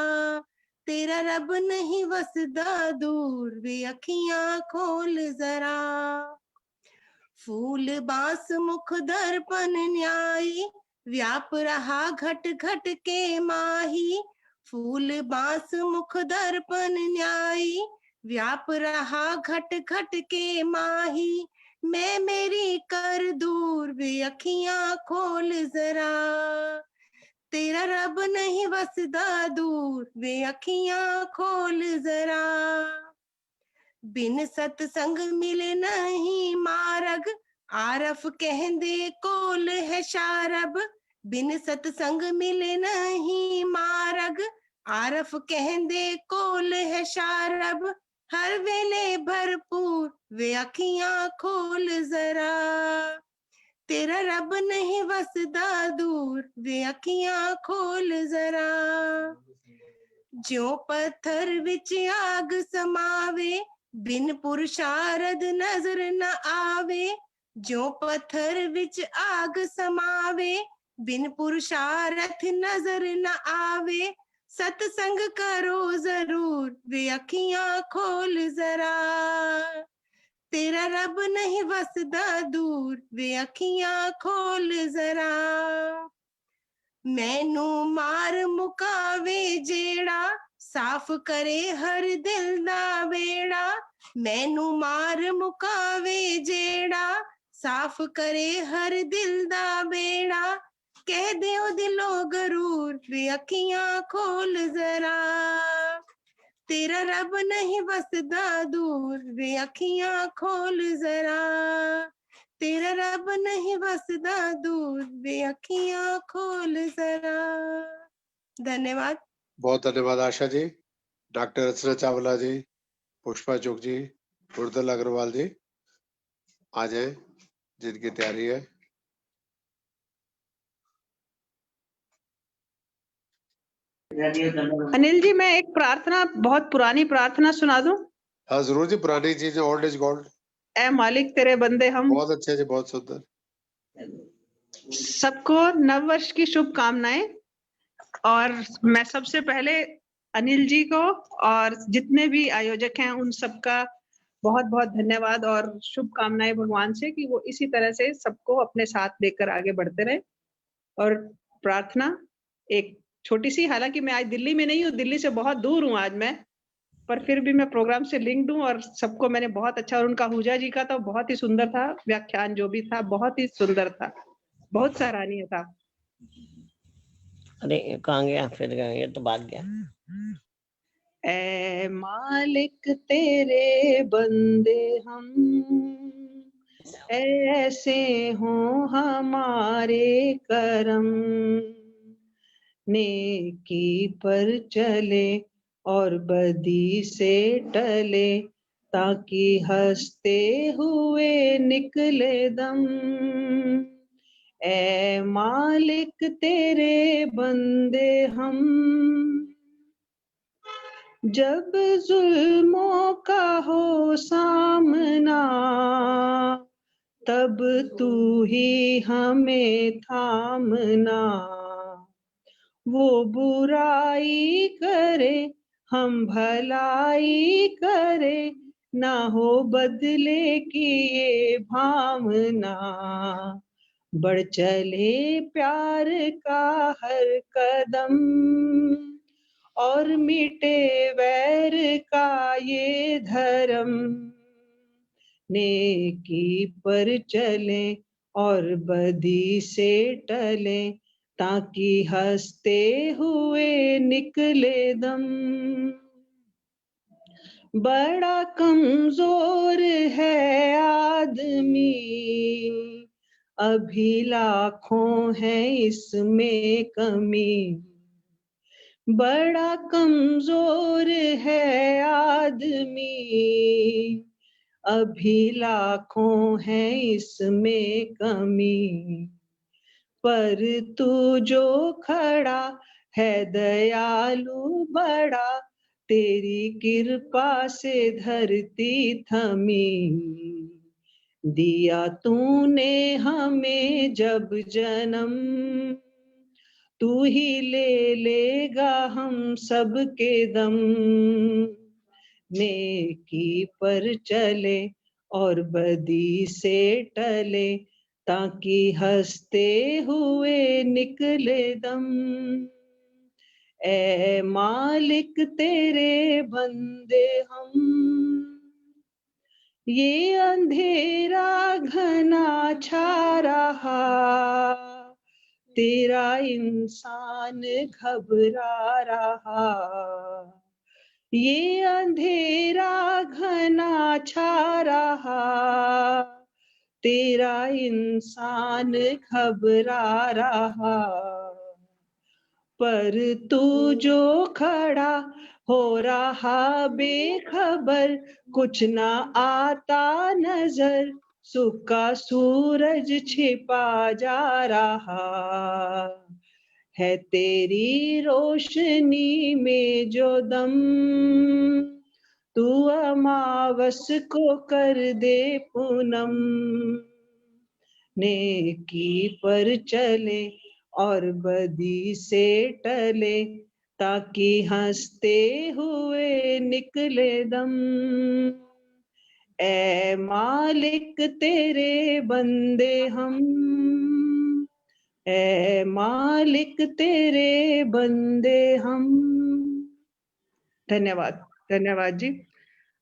[SPEAKER 13] तेरा रब नहीं वसदा दूर, वे अखियां खोल जरा। फूल बांस मुख दर्पण न्यायी, व्याप रहा घट घट के माही। फूल बांस मुख दर्पण न्यायी, व्याप रहा घट घट के माही। मैं मेरी कर दूर, वे अखियां खोल जरा। तेरा रब नहीं वसदा दूर, वे अखियां खोल जरा। बिन सतसंग मिले नहीं मारग, आरफ कहंदे कोल है शारब। बिन सतसंग मिले नहीं मारग, आरफ कहंदे कोल है शारब। हर वेले भरपूर, वे अखियां खोल जरा। तेरा रब नहीं वसदा दूर, वे अखियां खोल जरा। ज्यों पत्थर विच आग समावे, बिन पुरुषारथ नजर न आवे, जो पत्थर विच आग समावे। बिन पुरुषारथ नजर न आवे, सत्संग करो जरूर, वे अखियां खोल जरा। तेरा रब नहीं वसदा दूर, वे अखियां खोल जरा। मैनू मार मुकावे जेड़ा, साफ करे हर दिल दा बेड़ा। मैनू मार मुकावे जेड़ा, साफ करे हर दिल दा बेड़ा। कह दियो दिलो गरूर, वे अखियां खोल जरा। तेरा रब नहीं वसदा दूर, वे अखियां खोल जरा। तेरा रब नहीं वसदा दूर, वे अखियां खोल जरा। धन्यवाद।
[SPEAKER 2] बहुत धन्यवाद आशा जी। डॉक्टर रचना चावला जी, पुष्पा चुग जी, उर्दल अग्रवाल जी आ जाए, जिनकी तैयारी है।
[SPEAKER 11] अनिल जी, मैं एक प्रार्थना, बहुत पुरानी प्रार्थना सुना दूं?
[SPEAKER 2] हाँ जरूर जी, पुरानी चीजें ओल्ड इज गोल्ड।
[SPEAKER 11] ए मालिक तेरे बंदे हम।
[SPEAKER 2] बहुत अच्छे जी, बहुत सुंदर।
[SPEAKER 11] सबको नववर्ष की शुभकामनाएं। और मैं सबसे पहले अनिल जी को और जितने भी आयोजक हैं उन सबका बहुत बहुत धन्यवाद और शुभकामनाएं भगवान से कि वो इसी तरह से सबको अपने साथ लेकर आगे बढ़ते रहे। और प्रार्थना एक छोटी सी, हालांकि मैं आज दिल्ली में नहीं हूँ, दिल्ली से बहुत दूर हूँ आज मैं, पर फिर भी मैं प्रोग्राम से लिंक्ड हूँ और सबको मैंने बहुत अच्छा, और उनका हुजा जी का तो बहुत ही सुंदर था, व्याख्यान जो भी था बहुत ही सुंदर था, बहुत सराहनीय था।
[SPEAKER 14] अरे कहाँ गया, फिर गया, ये तो भाग गया।
[SPEAKER 11] ऐ मालिक तेरे बंदे हम, ऐसे हों हमारे करम, नेकी पर चले और बदी से टले, ताकि हंसते हुए निकले दम। ऐ मालिक तेरे बंदे हम, जब जुल्मों का हो सामना, तब तू ही हमें थामना। वो बुराई करे हम भलाई करे, ना हो बदले की ये भावना। बढ़ चले प्यार का हर कदम, और मिटे वैर का ये धर्म। नेकी पर चले और बदी से टले, ताकि हंसते हुए निकले दम। बड़ा कमजोर है आदमी, अभी लाखों है इसमें कमी। बड़ा कमजोर है आदमी, अभी लाखों है इसमें कमी। पर तू जो खड़ा है दयालु बड़ा, तेरी कृपा से धरती थमी। दिया तूने हमें जब जन्म, तू ही ले लेगा हम सब के दम। नेकी पर चले और बदी से टले, ताकि हंसते हुए निकले दम। ऐ मालिक तेरे बंदे हम, ये अंधेरा घना छा रहा, तेरा इंसान घबरा रहा। ये अंधेरा घना छा रहा, तेरा इंसान घबरा रहा। पर तू जो खड़ा हो रहा बेखबर, कुछ ना आता नजर, सुख का सूरज छिपा जा रहा है। तेरी रोशनी में जो दम, तू अमावस को कर दे पूनम, नेकी पर चले और बदी से टले, ताकि हंसते हुए निकले दम। ए मालिक तेरे बंदे हम, ए मालिक तेरे बंदे हम। धन्यवाद, धन्यवाद जी।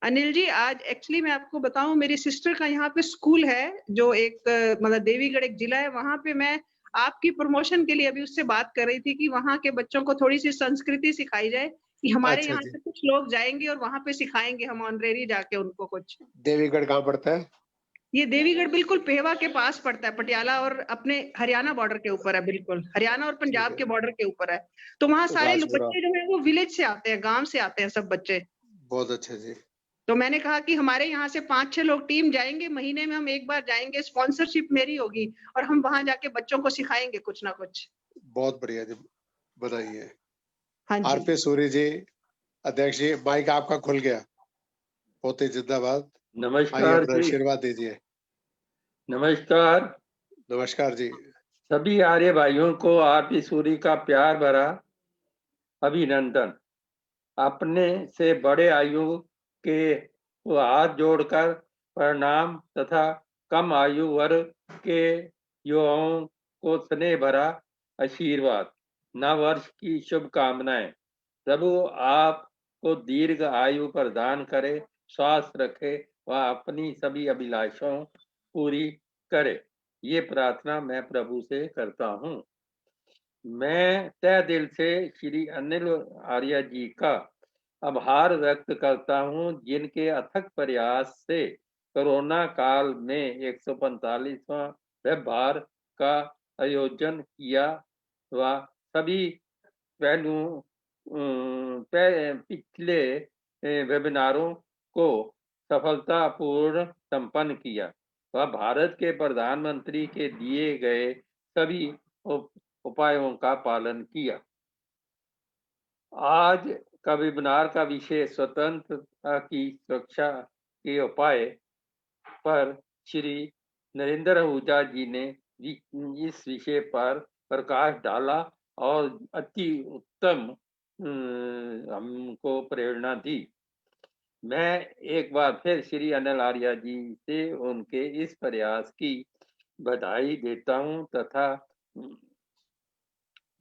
[SPEAKER 11] अनिल जी, आज एक्चुअली मैं आपको बताऊं, मेरी सिस्टर का यहाँ पे स्कूल है जो एक मतलब देवीगढ़ एक जिला है, वहां पे मैं आपकी प्रमोशन के लिए अभी उससे बात कर रही थी कि वहां के बच्चों को थोड़ी सी संस्कृति सिखाई जाए, कि हमारे
[SPEAKER 2] अच्छा
[SPEAKER 11] यहाँ
[SPEAKER 2] जी।
[SPEAKER 11] से कुछ लोग जाएंगे और वहां पे सिखाएंगे हम ऑनरेरी जाके उनको कुछ।
[SPEAKER 2] देवीगढ़ कहाँ पड़ता है?
[SPEAKER 11] ये देवीगढ़ बिल्कुल पेहवा के पास पड़ता है, पटियाला और अपने हरियाणा बॉर्डर के ऊपर है, बिल्कुल हरियाणा और पंजाब के बॉर्डर के ऊपर है। तो वहाँ सारे
[SPEAKER 2] राजपुरा।
[SPEAKER 11] बच्चे जो है वो विलेज से आते हैं, गांव से आते हैं सब बच्चे।
[SPEAKER 2] बहुत अच्छे जी।
[SPEAKER 11] तो मैंने कहा कि हमारे यहाँ से 5-6 लोग टीम जाएंगे, महीने में हम एक बार जाएंगे, स्पॉन्सरशिप मेरी होगी और हम वहां जाके बच्चों को सिखाएंगे कुछ ना कुछ।
[SPEAKER 2] बहुत बढ़िया जी, बनाइए।
[SPEAKER 11] हाँ जी।
[SPEAKER 2] आरपी सूरी जी, अध्यक्ष जी, माइक आपका खुल गया। बहुत ही जिंदाबाद। आइए
[SPEAKER 15] नमस्कार
[SPEAKER 2] अपना
[SPEAKER 15] जी।
[SPEAKER 2] आशीर्वाद दीजिए।
[SPEAKER 15] नमस्कार।
[SPEAKER 2] नमस्कार जी।
[SPEAKER 15] सभी आर्य भाइयों को आरपी सूरी का प्यार भरा अभिनंदन। अपने से बड़े आयु के हाथ जोड़कर प्रणाम तथा कम आयु वर्ग के युवाओं को स्नेह भरा आशीर्वाद। नव वर्ष की शुभकामनाएं। प्रभु आपको दीर्घ आयु प्रदान करे, स्वास्थ्य रखे व अपनी सभी अभिलाषाओं पूरी करे, ये प्रार्थना मैं प्रभु से करता हूँ। मैं तहे दिल से श्री अनिल आर्य जी का आभार व्यक्त करता हूँ, जिनके अथक प्रयास से कोरोना काल में 145वां वेब भार का आयोजन किया व सभी पहलुओं पिछले वेबिनारों को सफलतापूर्ण संपन्न किया व भारत के प्रधानमंत्री के दिए गए सभी उपायों का पालन किया। आज का वेबिनार का विषय स्वतंत्रता की सुरक्षा के उपाय पर श्री नरेंद्र आहूजा जी ने इस विषय पर प्रकाश डाला और अति उत्तम हमको प्रेरणा दी। मैं एक बार फिर श्री अनिल आर्य जी से उनके इस प्रयास की बधाई देता हूं तथा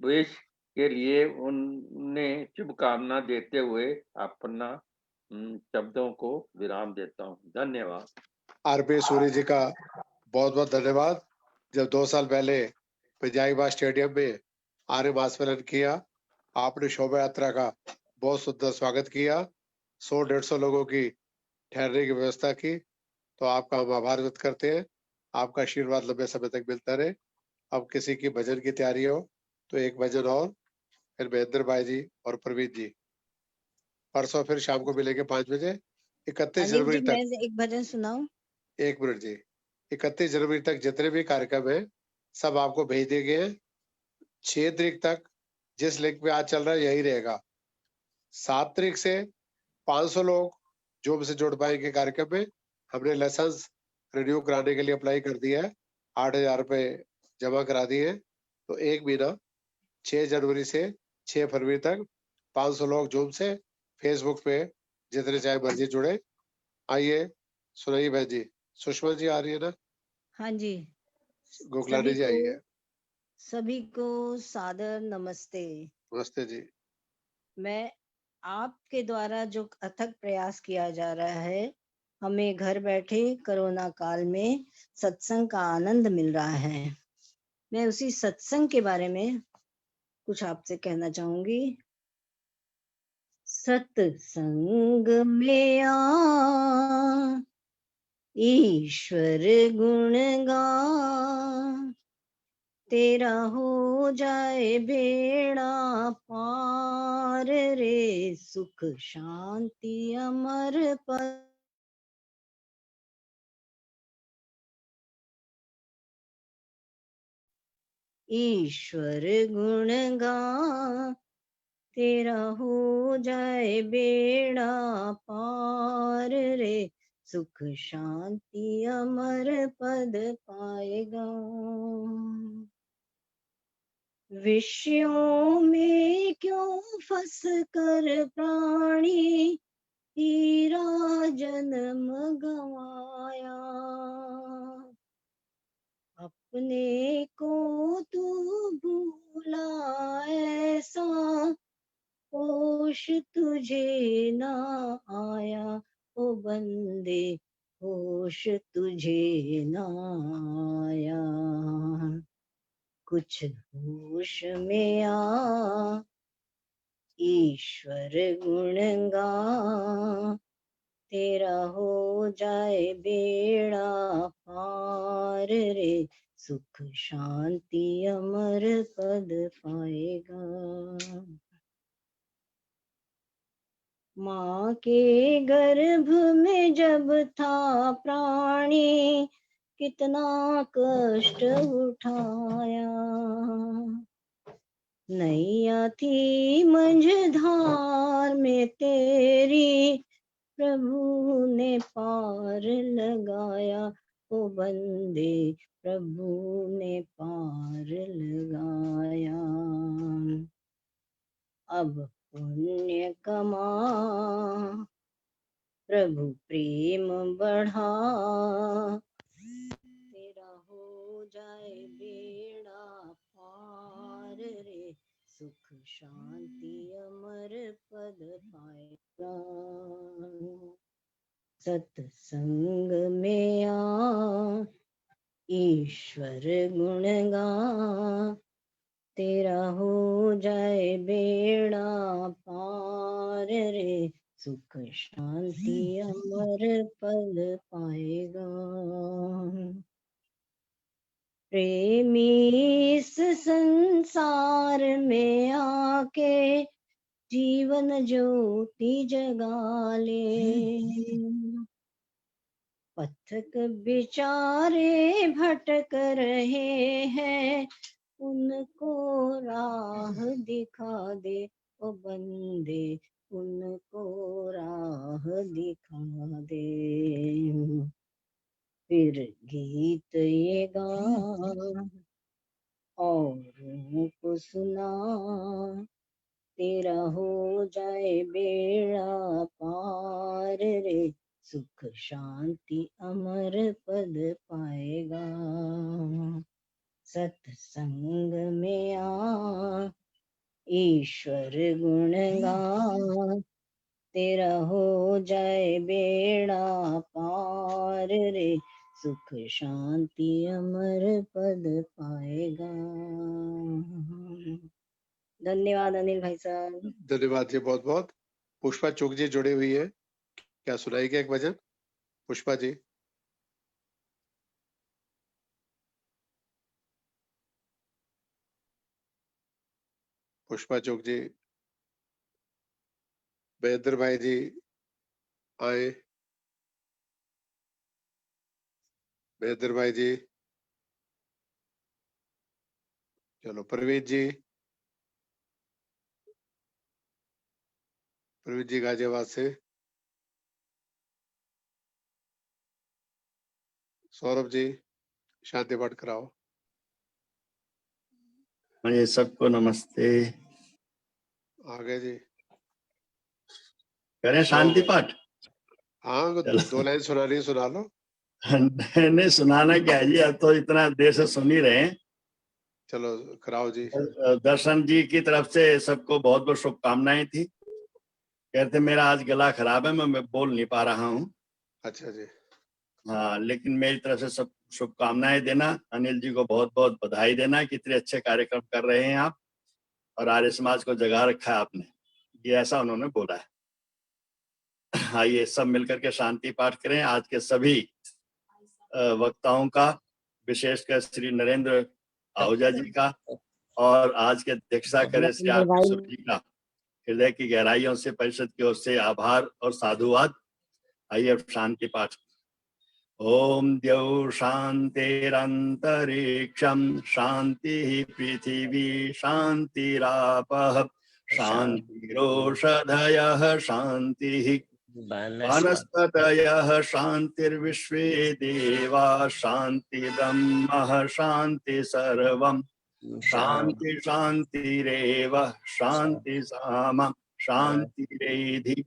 [SPEAKER 15] भविष्य के लिए उन्हें शुभकामना देते हुए अपना शब्दों को विराम देता हूं। धन्यवाद।
[SPEAKER 2] आरपी सूरी जी का बहुत बहुत धन्यवाद। जब 2 साल पहले पिजाईबाग स्टेडियम में आर्य महासम्मेलन किया, आपने शोभा यात्रा का बहुत सुंदर स्वागत किया, 100-150 लोगों की ठहरने की व्यवस्था की, तो आपका हम आभार व्यक्त करते हैं। आपका आशीर्वाद लंबे समय तक मिलता रहे। अब किसी की भजन की तैयारी हो तो एक भजन और, फिर महेंद्र भाई जी और प्रवीण जी। परसों फिर शाम को मिलेंगे 5 बजे। 31 जनवरी तक
[SPEAKER 16] मैं एक भजन सुनाऊं?
[SPEAKER 2] 1 मिनट जी। 31 जनवरी तक जितने भी कार्यक्रम है सब आपको भेज दिए गए हैं। 6 तारीख तक जिस लिंक पे आज चल रहा है यही रहेगा। 7 तारीख से 500 लोग जो से जुड़ पाएंगे कार्यक्रम में। हमने लाइसेंस रिन्यू कराने के लिए अप्लाई कर दिया है, 8,000 रुपए जमा करा दिए। तो एक महीना 6 जनवरी से 6 फरवरी तक 500 लोग जूम से फेसबुक पे जितने चाहे मर्जी जुड़े। आइए सुनाइए बहन जी। सुषमा जी आ रही है ना?
[SPEAKER 16] हाँ जी।
[SPEAKER 2] गोखलानी जी आई है।
[SPEAKER 16] सभी को सादर नमस्ते।
[SPEAKER 2] नमस्ते जी।
[SPEAKER 16] मैं आपके द्वारा जो अथक प्रयास किया जा रहा है, हमें घर बैठे कोरोना काल में सत्संग का आनंद मिल रहा है। मैं उसी सत्संग के बारे में कुछ आपसे कहना चाहूंगी। सत्संग में आ ईश्वर गुण गा, तेरा हो जाए बेड़ा पार रे, सुख शांति अमर पद। ईश्वर गुण गा, तेरा हो जाए बेड़ा पार रे, सुख शांति अमर पद पाएगा। विषयों में क्यों फंस कर प्राणी हीरा जन्म गवाया, अपने को तू भूला ऐसा होश तुझे ना आया, ओ बंदे होश तुझे ना आया। कुछ होश में आ ईश्वर गुण गा, तेरा हो जाए बेड़ा पार रे, सुख शांति अमर पद पाएगा। माँ के गर्भ में जब था प्राणी, कितना कष्ट उठाया, नैया थी मंझधार में तेरी, प्रभु ने पार लगाया, ओ बंदे प्रभु ने पार लगाया। अब पुण्य कमा प्रभु प्रेम बढ़ा, तेरा हो जाए बेड़ा पार रे, सुख शांति अमर पद पाएगा। सत्संग में आ ईश्वर गुण गा, तेरा हो जाए बेड़ा पार रे, सुख शांति अमर पद पाएगा। प्रेमी इस संसार में आके जीवन ज्योति जगा ले, पथिक बेचारे भटक रहे हैं, उनको राह दिखा दे, ओ बंदे उनको राह दिखा दे। फिर गीत ये गा औरों को सुना, तेरा हो जाए बेड़ा पार रे, सुख शांति अमर पद पाएगा। सत्संग में आ ईश्वर गुण गा, तेरा हो जाए बेड़ा पार रे, सुख शांति अमर पद पाएगा। धन्यवाद अनिल भाई साहब।
[SPEAKER 2] धन्यवाद जी, बहुत बहुत। पुष्पा चुग जी जुड़ी हुई है, क्या सुनाएगी एक भजन? पुष्पा जी। पुष्पा चुग जी, महेंद्र भाई जी आए, महेंद्र भाई जी। चलो प्रवीण जी, प्रवीण जी गाजियाबाद से। सौरभ जी शांति पाठ कराओ।
[SPEAKER 5] ये सबको नमस्ते।
[SPEAKER 2] आगे जी
[SPEAKER 5] करें शांति पाठ?
[SPEAKER 2] हाँ, दो लाइन सुनानी सुना लो।
[SPEAKER 5] नहीं सुनाना क्या है जी, अब तो इतना देर से सुन ही रहे हैं।
[SPEAKER 2] चलो कराओ जी।
[SPEAKER 5] दर्शन जी की तरफ से सबको बहुत बहुत शुभकामनाएं थी। कहते मेरा आज गला खराब है, मैं बोल नहीं पा रहा हूँ।
[SPEAKER 2] अच्छा जी।
[SPEAKER 5] हाँ, लेकिन मेरी तरफ से सब शुभकामनाएं देना। अनिल जी को बहुत बहुत बधाई देना, कितने अच्छे कार्यक्रम कर रहे हैं आप, और आर्य समाज को जगा रखा है आपने, ये ऐसा उन्होंने बोला है। आइए सब मिलकर के शांति पाठ करें। आज के सभी वक्ताओं का, विशेषकर श्री नरेंद्र आहूजा जी का, और आज के अध्यक्षता करे श्री आर किशोर जी का हृदय की गहराइयों से परिषद की ओर से आभार और साधुवाद। आइए अब शांति पाठ। ओम द्यौ शांतिरंतरिक्षं शांति पृथिवी शांतिरापः शान्तिरोषधयः शान्तिः वनस्पतयः शान्तिर्विश्वे देवा शान्ति ब्रह्म शान्ति सर्वम् शान्ति शान्तिरेव शान्ति साम शान्तिरेधि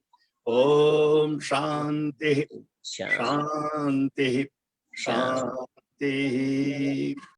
[SPEAKER 5] ओम शान्तिः शान्तिः शान्तिः।